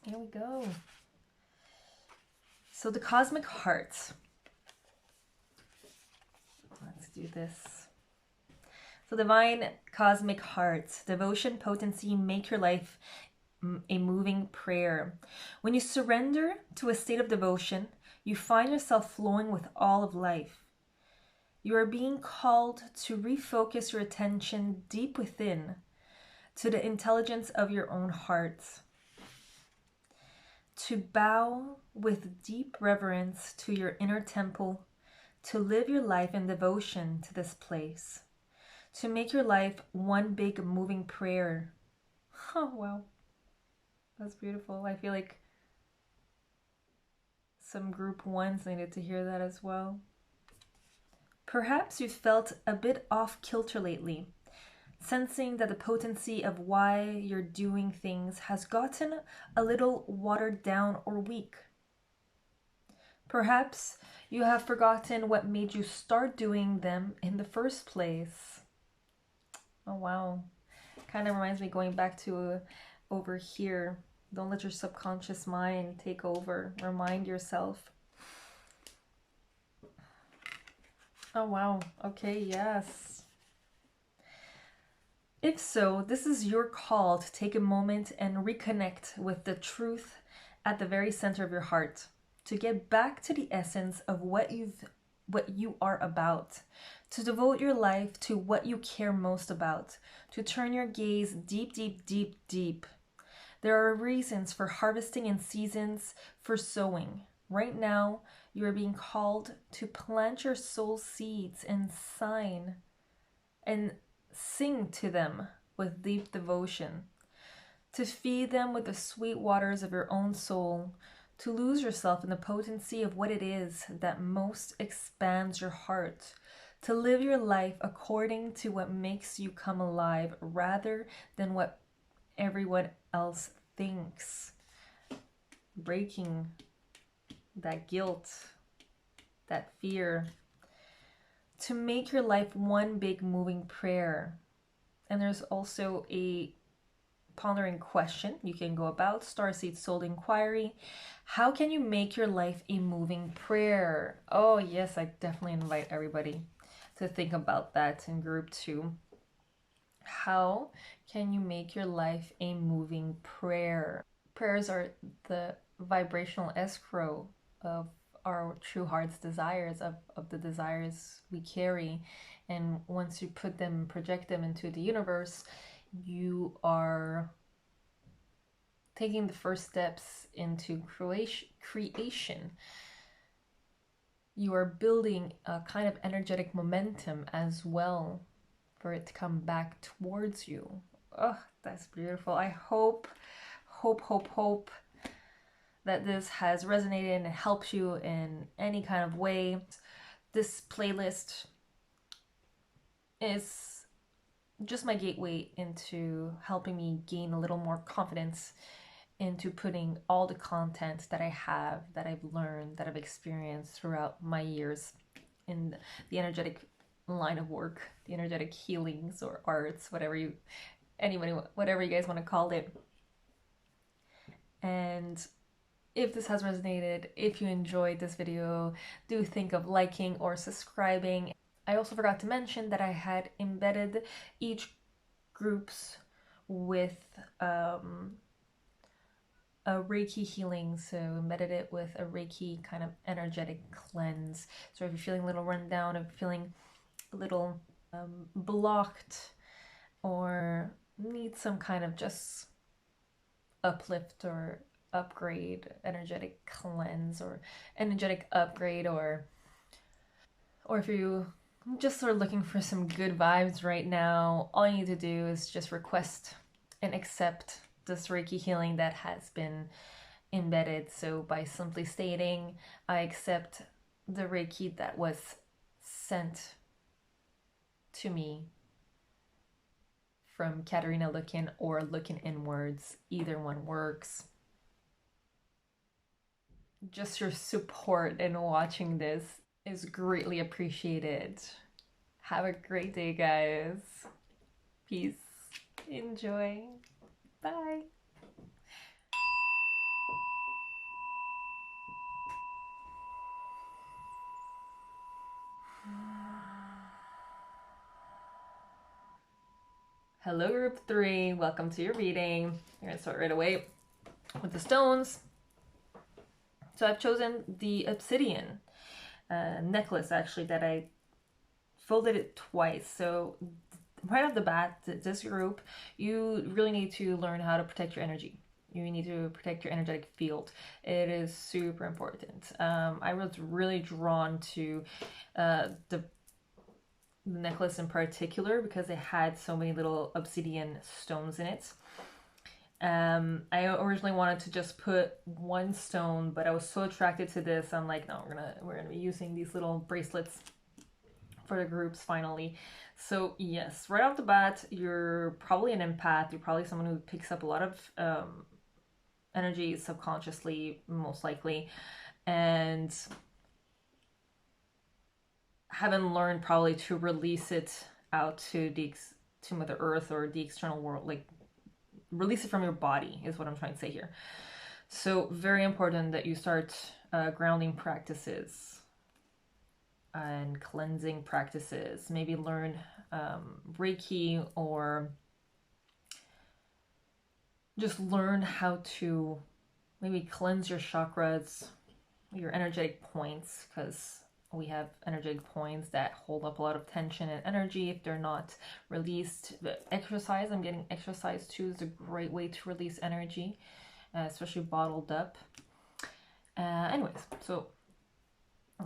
here we go. So the cosmic heart. Let's do this. So divine cosmic heart, devotion, potency, make your life a moving prayer. When you surrender to a state of devotion, you find yourself flowing with all of life. You are being called to refocus your attention deep within, to the intelligence of your own heart. To bow with deep reverence to your inner temple, to live your life in devotion to this place. To make your life one big moving prayer. Oh, wow. That's beautiful. I feel like some group ones needed to hear that as well. Perhaps you've felt a bit off kilter lately, sensing that the potency of why you're doing things has gotten a little watered down or weak. Perhaps you have forgotten what made you start doing them in the first place. Oh, wow. Kind of reminds me going back to over here. Don't let your subconscious mind take over. Remind yourself. Oh, wow. Okay, yes. If so, this is your call to take a moment and reconnect with the truth at the very center of your heart, to get back to the essence of what you are about, to devote your life to what you care most about, to turn your gaze deep, deep, deep, deep. There are reasons for harvesting and seasons for sowing. Right now, you are being called to plant your soul seeds and sign and sing to them with deep devotion, to feed them with the sweet waters of your own soul, to lose yourself in the potency of what it is that most expands your heart, to live your life according to what makes you come alive rather than what everyone else thinks. Breaking that guilt, that fear, to make your life one big moving prayer. And there's also a pondering question you can go about. Starseed Soul Inquiry. How can you make your life a moving prayer? Oh, yes, I definitely invite everybody to think about that in group 2. How can you make your life a moving prayer? Prayers are the vibrational escrow of our true heart's desires, of the desires we carry. And once you put them, project them into the universe, you are taking the first steps into creation. You are building a kind of energetic momentum as well for it to come back towards you. Oh, that's beautiful. I hope that this has resonated and helps you in any kind of way. This playlist is just my gateway into helping me gain a little more confidence into putting all the content that I have, that I've learned, that I've experienced throughout my years in the energetic line of work, the energetic healings or arts, whatever you guys want to call it. And if this has resonated, if you enjoyed this video, do think of liking or subscribing. I also forgot to mention that I had embedded each groups with a Reiki healing, so embedded it with a Reiki kind of energetic cleanse. So if you're feeling a little run down, if you're feeling a little blocked, or need some kind of just uplift or upgrade, energetic cleanse or energetic upgrade, or if you just sort of looking for some good vibes right now, all you need to do is just request and accept this Reiki healing that has been embedded. So by simply stating, I accept the Reiki that was sent to me from Katerina Lookin or Looking Inwards. Either one works. Just your support in watching this is greatly appreciated. Have a great day, guys. Peace. Enjoy. Bye. Hello, group 3. Welcome to your reading. You're going to start right away with the stones. So I've chosen the obsidian necklace, actually, that I folded it twice. So right off the bat, this group, you really need to learn how to protect your energy. You need to protect your energetic field. It is super important. I was really drawn to the necklace in particular because it had so many little obsidian stones in it. I originally wanted to just put one stone, but I was so attracted to this. I'm like, no, we're gonna be using these little bracelets for the groups finally. So yes, right off the bat, you're probably an empath. You're probably someone who picks up a lot of energy subconsciously, most likely, and haven't learned probably to release it out to Mother Earth or the external world, like release it from your body is what I'm trying to say here. So very important that you start grounding practices and cleansing practices. Maybe learn Reiki, or just learn how to maybe cleanse your chakras, your energetic points, because we have energetic points that hold up a lot of tension and energy if they're not released. But exercise, I'm getting exercise too, is a great way to release energy, especially bottled up. Anyways, so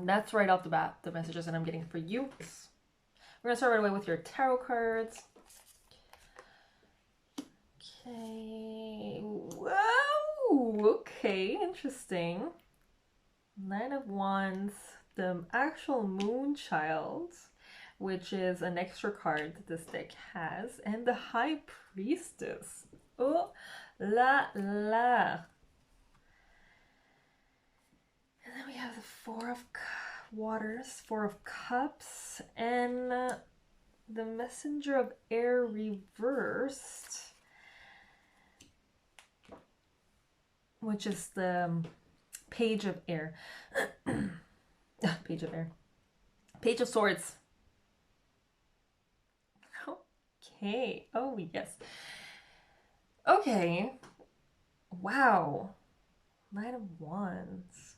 that's right off the bat the messages that I'm getting for you. We're gonna start right away with your tarot cards. Okay. Whoa. Okay, interesting. Nine of Wands, the actual Moon Child, which is an extra card that this deck has, and the High Priestess. Oh la la. And then we have the Four of Waters, Four of Cups, and the Messenger of Air reversed, which is the Page of Air. Page of Air. Page of Swords. Okay. Oh, yes. Okay. Wow. Knight of Wands.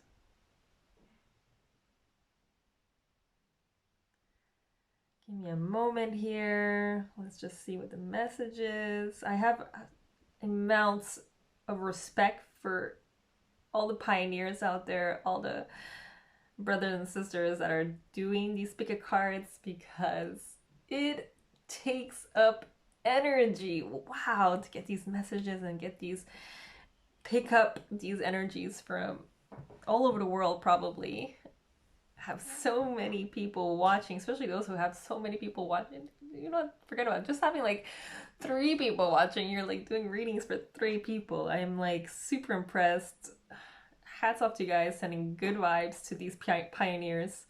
Give me a moment here. Let's just see what the message is. I have amounts of respect for all the pioneers out there, all the brothers and sisters that are doing these pick a cards, because it takes up energy. Wow, to get these messages and get these, pick up these energies from all over the world. Probably have so many people watching, especially those who have so many people watching. You know, forget about it. Just having like 3 people watching. You're like doing readings for 3 people. I'm like super impressed. Hats off to you guys, sending good vibes to these pioneers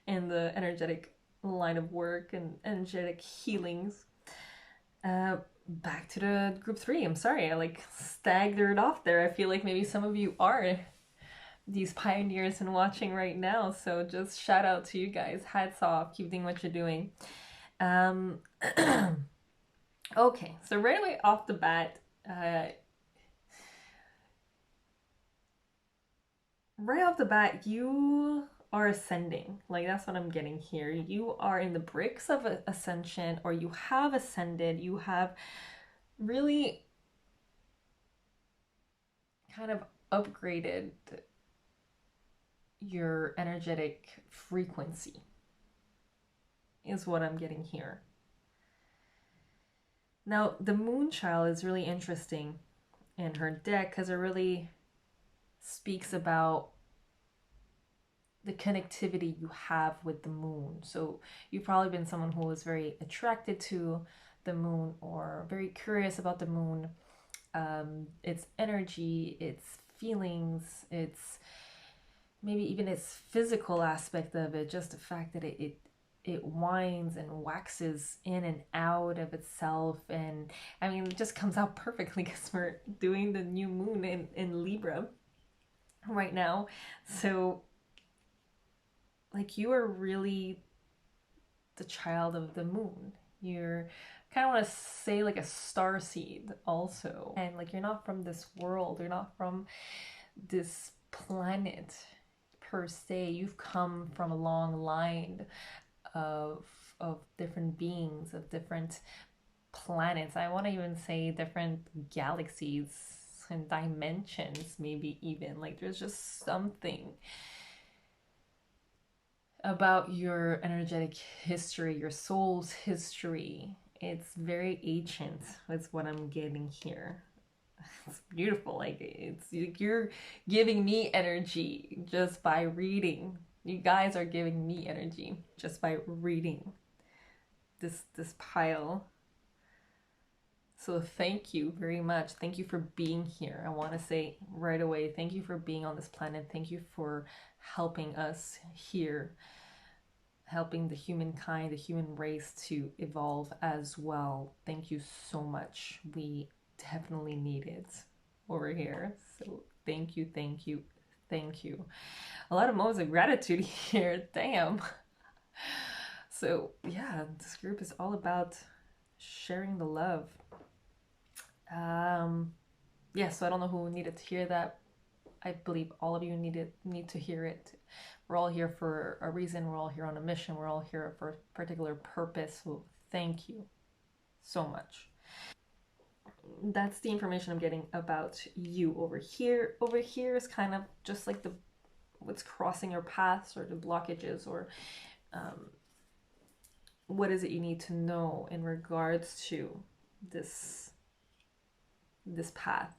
in the energetic line of work and energetic healings. Back to the group 3. I'm sorry, I like staggered off there. I feel like maybe some of you are these pioneers and watching right now, so just shout out to you guys. Hats off. Keep doing what you're doing. Okay, so right away off the bat, you are ascending. Like, that's what I'm getting here. You are in the bricks of ascension, or you have ascended. You have really kind of upgraded your energetic frequency, is what I'm getting here. Now, the Moon Child is really interesting in her deck because it really speaks about the connectivity you have with the moon. So you've probably been someone who was very attracted to the moon or very curious about the moon, its energy, its feelings, its maybe even its physical aspect of it, just the fact that it winds and waxes in and out of itself. And I mean, it just comes out perfectly because we're doing the new moon in Libra right now. So like, you are really the child of the moon. You're kind of want to say like a star seed also. And like, you're not from this world, you're not from this planet per se. You've come from a long line of different beings, of different planets. I want to even say different galaxies and dimensions, maybe even. Like, there's just something about your energetic history, your soul's history. It's very ancient, is what I'm getting here. It's beautiful. Like, it's you're giving me energy just by reading. You guys are giving me energy just by reading this pile. So thank you very much. Thank you for being here. I want to say right away, thank you for being on this planet. Thank you for helping us here, helping the humankind, the human race to evolve as well. Thank you so much. We definitely need it over here. So thank you, thank you, thank you. A lot of moments of gratitude here. Damn. So yeah, this group is all about sharing the love. Yeah, so I don't know who needed to hear that. I believe all of you need to hear it. We're all here for a reason. We're all here on a mission. We're all here for a particular purpose. So thank you so much. That's the information I'm getting about you over here. Over here is kind of just like what's crossing your paths, or the blockages, or what is it you need to know in regards to this path.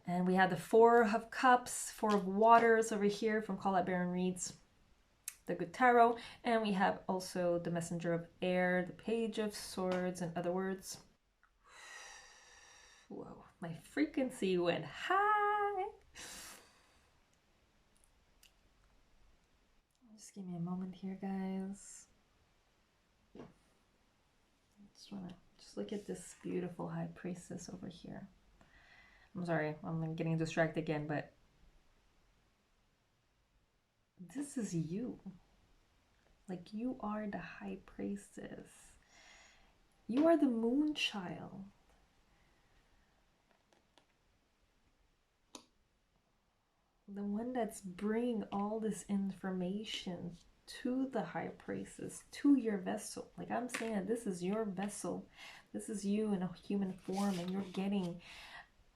And we had the Four of Cups, Four of Waters over here from Call Out Baron Reads the Good Tarot. And we have also the Messenger of Air, the Page of Swords, and other words. Whoa, my frequency went high. Just give me a moment here, guys. Just want to look at this beautiful High Priestess over here. I'm sorry, I'm getting distracted again, but this is you. Like, you are the High Priestess. You are the Moon Child. The one that's bringing all this information to the High Priestess, to your vessel. Like, I'm saying that this is your vessel. This is you in a human form, and you're getting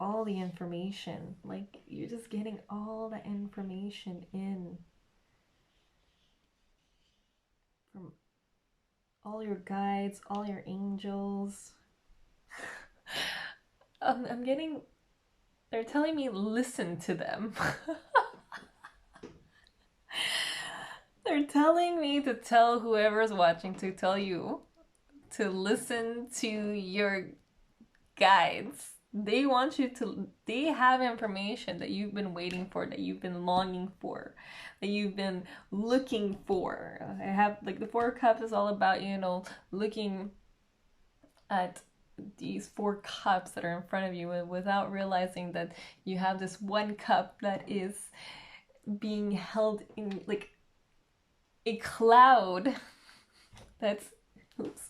all the information. Like, you're just getting all the information in from all your guides, all your angels. I'm getting, they're telling me listen to them. They're telling me to tell whoever's watching, to tell you to listen to your guides. They want you to, they have information that you've been waiting for, that you've been longing for, that you've been looking for. I have, like, the Four Cups is all about, you know, looking at these four cups that are in front of you, and without realizing that you have this one cup that is being held in, like, a cloud that's, oops,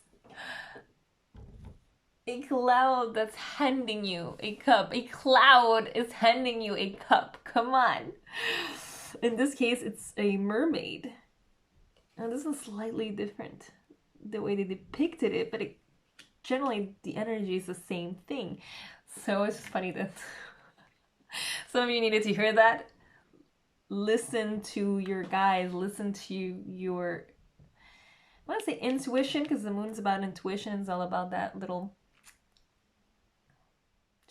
a cloud that's handing you a cup. A cloud is handing you a cup. Come on. In this case, it's a mermaid. Now, this is slightly different, the way they depicted it, but generally the energy is the same thing. So it's just funny that some of you needed to hear that. Listen to your guides. Listen to your, I want to say intuition, because the moon's about intuition. It's all about that little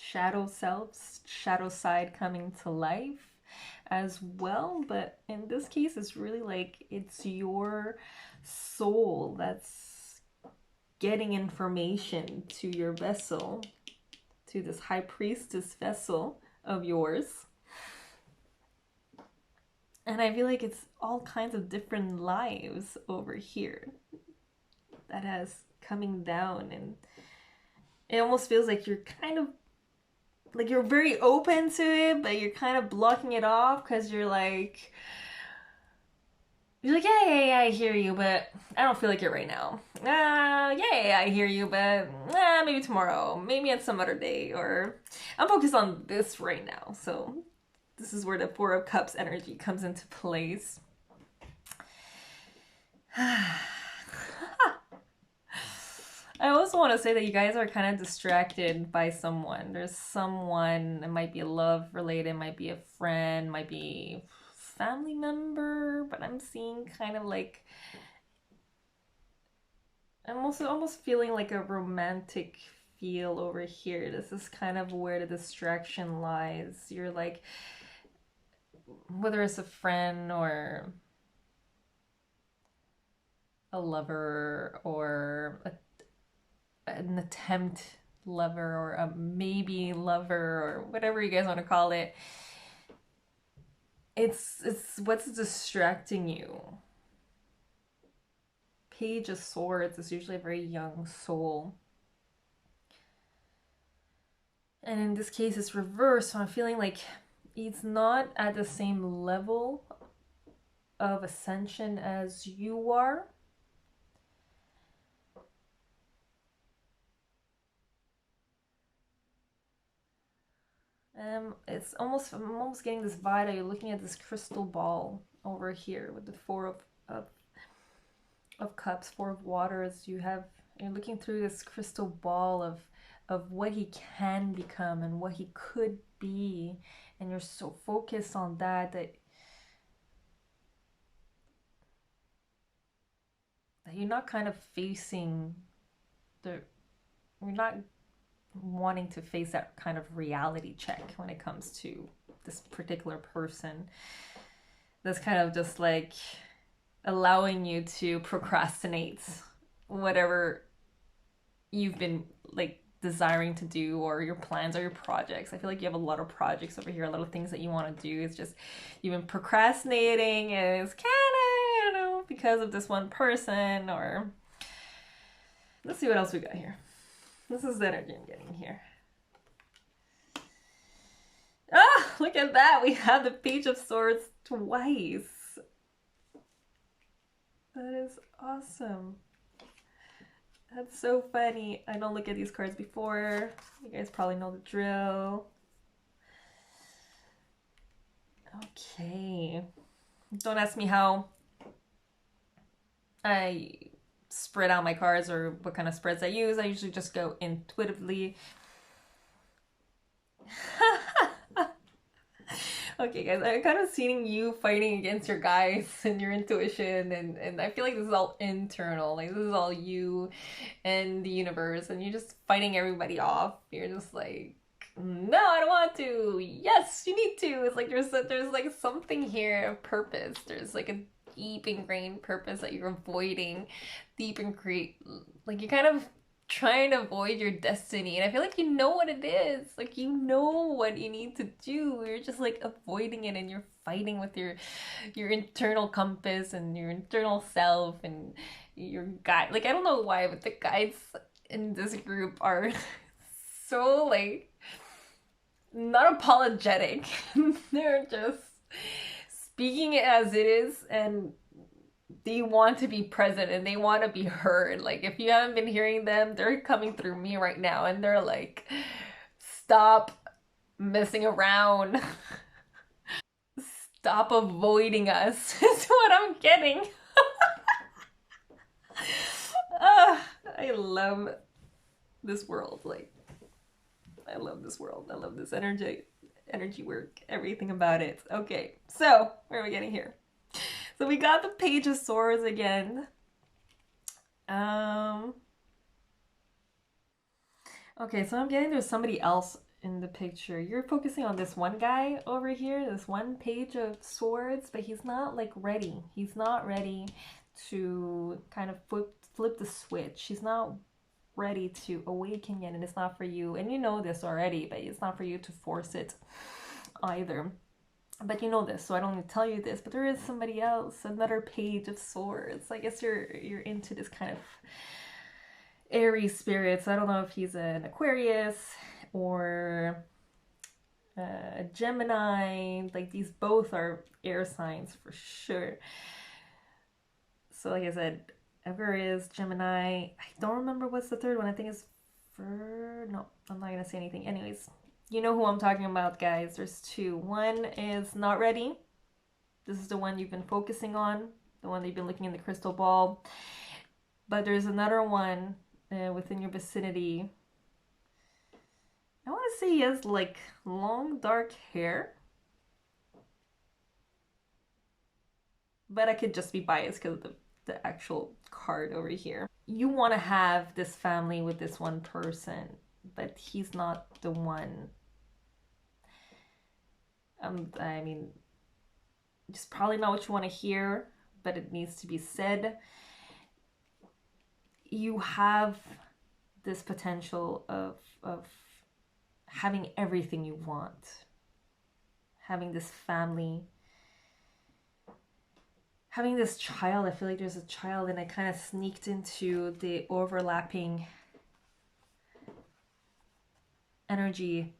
shadow self, shadow side coming to life. as well, but in this case, it's really like it's your soul that's getting information to your vessel, to this high priestess vessel of yours. And I feel like it's all kinds of different lives over here that has coming down, and it almost feels like you're kind of like you're very open to it, but you're kind of blocking it off because you're like, yeah, I hear you, but I don't feel like it right now. Yeah, I hear you, but maybe tomorrow, maybe on some other day, or I'm focused on this right now. So this is where the Four of Cups energy comes into place. I also want to say that you guys are kind of distracted by someone. There's someone, it might be a love related, might be a friend, might be family member, but I'm seeing kind of like, I'm also almost feeling like a romantic feel over here. This is kind of where the distraction lies. You're like, whether it's a friend or a lover or an attempt lover or a maybe lover or whatever you guys want to call it, it's what's distracting you. Page of Swords is usually a very young soul, and in this case it's reversed, so I'm feeling like it's not at the same level of ascension as you are. It's almost, I'm almost getting this vibe that you're looking at this crystal ball over here with the Four of Cups, Four of Waters. You're looking through this crystal ball of what he can become and what he could be, and you're so focused on that you're not kind of facing the, you're not wanting to face that kind of reality check when it comes to this particular person. That's kind of just like allowing you to procrastinate whatever you've been like desiring to do, or your plans or your projects. I feel like you have a lot of projects over here, a lot of things that you want to do. It's just you've been procrastinating, and it's kind of, I don't know, because of this one person. Or let's see what else we got here. This is the energy I'm getting here. Ah, look at that. We have the Page of Swords twice. That is awesome. That's so funny. I don't look at these cards before. You guys probably know the drill. Okay. Don't ask me how I spread out my cards or what kind of spreads I use. I usually just go intuitively. Okay, guys, I'm kind of seeing you fighting against your guys and your intuition, and I feel like this is all internal. Like, this is all you and the universe, and you're just fighting everybody off. You're just like, no, I don't want to. Yes, you need to. It's like there's like something here of purpose. There's like a deep ingrained purpose that you're avoiding. Deep and create, like you're kind of trying to avoid your destiny, and I feel like you know what it is. Like, you know what you need to do. You're just like avoiding it, and you're fighting with your internal compass and your internal self and your guide. Like, I don't know why, but the guides in this group are so like not apologetic. They're just speaking it as it is, and they want to be present and they want to be heard. Like, if you haven't been hearing them, they're coming through me right now, and they're like, stop messing around. Stop avoiding us. Is what I'm getting. I love this world. Like, I love this world. I love this energy work, everything about it. Okay, so where are we getting here? So we got the Page of Swords again. Okay, so I'm getting there's somebody else in the picture, you're focusing on this one guy over here, this one page of swords, but he's not like ready. He's not ready to kind of flip the switch. He's not ready to awaken yet, and it's not for you. And you know this already, but it's not for you to force it either. But you know this, so I don't need to tell you this, but there is somebody else, another page of swords. I guess you're into this kind of airy spirit. So I don't know if he's an Aquarius or a Gemini. Like, these both are air signs for sure. So like I said, Aquarius, Gemini. I don't remember what's the third one. I think it's no, I'm not gonna say anything. Anyways, you know who I'm talking about, guys. There's two. One is not ready. This is the one you've been focusing on, the one that you've been looking in the crystal ball. But there's another one within your vicinity. I want to say he has like long dark hair. But I could just be biased because of the actual card over here. You want to have this family with this one person, but he's not the one. I mean, it's probably not what you want to hear, but it needs to be said. You have this potential of having everything you want, having this family, having this child. I feel like there's a child, and I kind of sneaked into the overlapping energy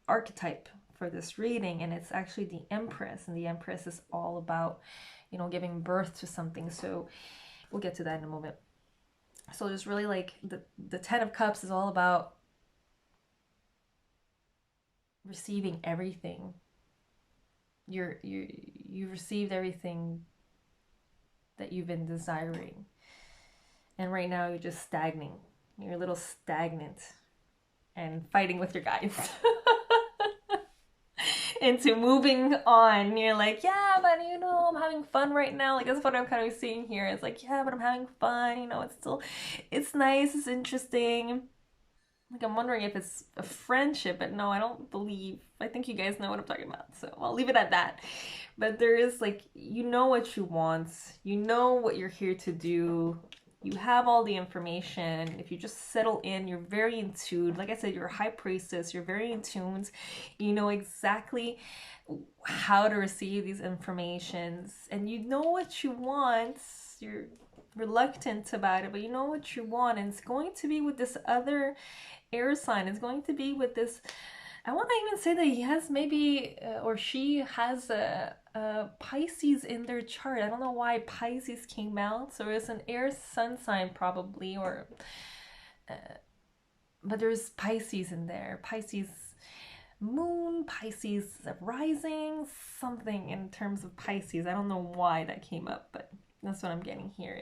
archetype for this reading, and it's actually the Empress, and the Empress is all about, you know, giving birth to something. So we'll get to that in a moment. So there's really like the Ten of Cups is all about receiving everything. You've received everything that you've been desiring, and right now you're just stagnating. You're a little stagnant and fighting with your guys into moving on. You're like, yeah, but you know, I'm having fun right now. Like, that's what I'm kind of seeing here. It's like, yeah, but I'm having fun. You know, it's nice, it's interesting. Like, I'm wondering if it's a friendship, but no, I don't believe. I think you guys know what I'm talking about, so I'll leave it at that. But there is, like, you know what you want. You know what you're here to do. You have all the information. If you just settle in, you're very in tune. Like I said, you're a high priestess. You're very in tune. You know exactly how to receive these informations. And you know what you want. You're reluctant about it, but you know what you want. And it's going to be with this other air sign. It's going to be with this. I want to even say that he has maybe, or she has a Pisces in their chart. I don't know why Pisces came out. So it's an air sun sign probably, or but there's Pisces in there. Pisces moon, Pisces rising, something in terms of Pisces. I don't know why that came up, but that's what I'm getting here.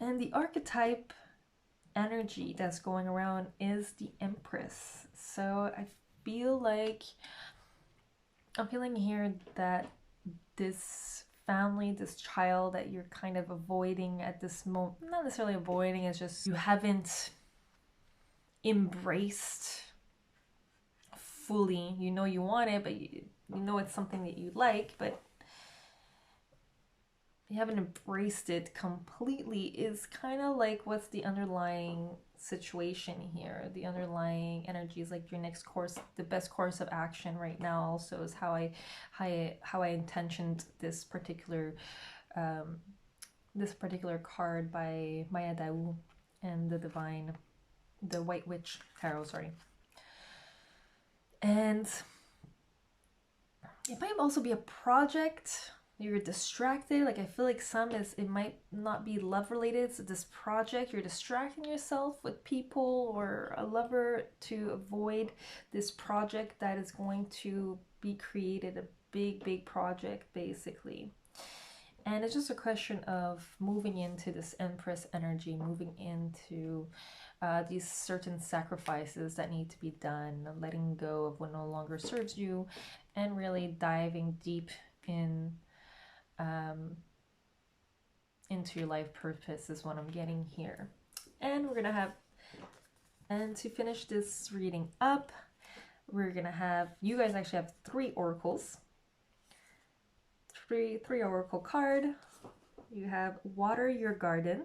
And the archetype energy that's going around is the Empress. So I feel like I'm feeling here that this family, this child that you're kind of avoiding at this moment, not necessarily avoiding, it's just you haven't embraced fully. You know you want it, but you know it's something that you like, but you haven't embraced it completely, is kind of like what's the underlying situation here. The underlying energy is like your next course, the best course of action right now also is how I intentioned this particular card by Maya Dao and the White Witch Tarot, sorry. And it might also be a project. You're distracted. Like, I feel like it might not be love related. So this project, you're distracting yourself with people or a lover to avoid this project that is going to be created, a big project basically. And it's just a question of moving into this Empress energy, moving into these certain sacrifices that need to be done, letting go of what no longer serves you, and really diving deep into your life purpose is what I'm getting here. And we're gonna have And to finish this reading up, we're gonna have, you guys actually have three oracles. Three oracle card. You have water your garden,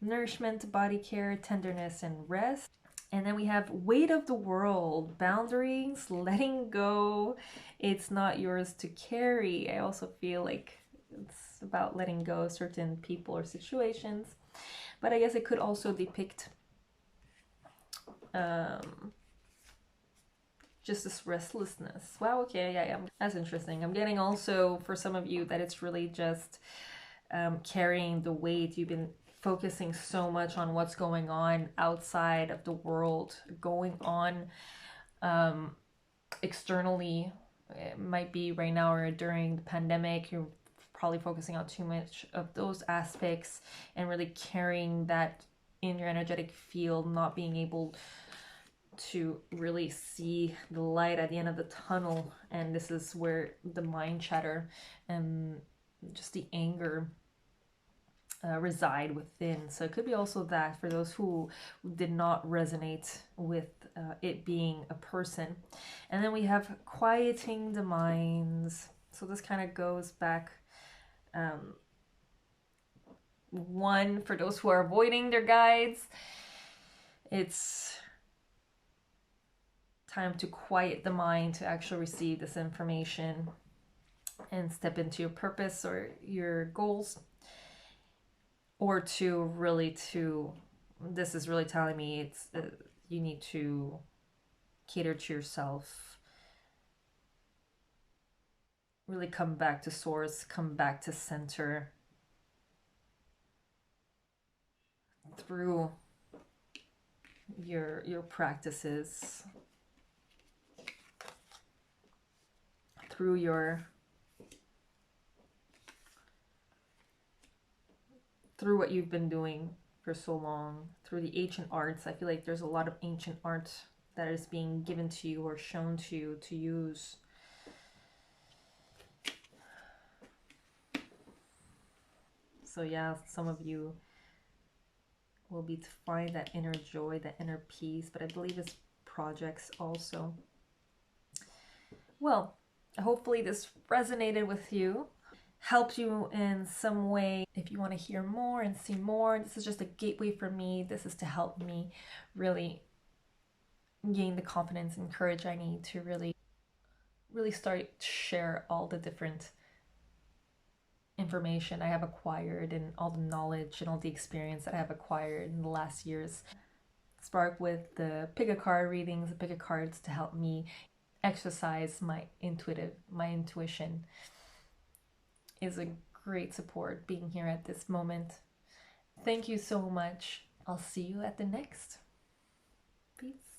nourishment, body care, tenderness, and rest. And then we have weight of the world, boundaries, letting go. It's not yours to carry. I also feel like it's about letting go of certain people or situations. But I guess it could also depict just this restlessness. Wow, okay, yeah, that's interesting. I'm getting also for some of you that it's really just carrying the weight. You've been focusing so much on what's going on outside of the world, going on externally. It might be right now or during the pandemic, you're probably focusing on too much of those aspects and really carrying that in your energetic field, not being able to really see the light at the end of the tunnel. And this is where the mind chatter and just the anger reside within. So it could be also that for those who did not resonate with it being a person. And then we have quieting the minds. So this kind of goes back one for those who are avoiding their guides. It's time to quiet the mind to actually receive this information and step into your purpose or your goals, or to really this is really telling me it's you need to cater to yourself, really come back to source, come back to center through your practices, through what you've been doing for so long, through the ancient arts. I feel like there's a lot of ancient art that is being given to you or shown to you to use. So yeah, some of you will be to find that inner joy, that inner peace, but I believe it's projects also. Well, hopefully this resonated with you, helped you in some way. If you want to hear more and see more, this is just a gateway for me. This is to help me really gain the confidence and courage I need to really start to share all the different information I have acquired and all the knowledge and all the experience that I have acquired in the last years. Spark with the pick a card readings, the pick a cards to help me exercise my intuition is a great support being here at this moment. Thank you so much. I'll see you at the next. Peace.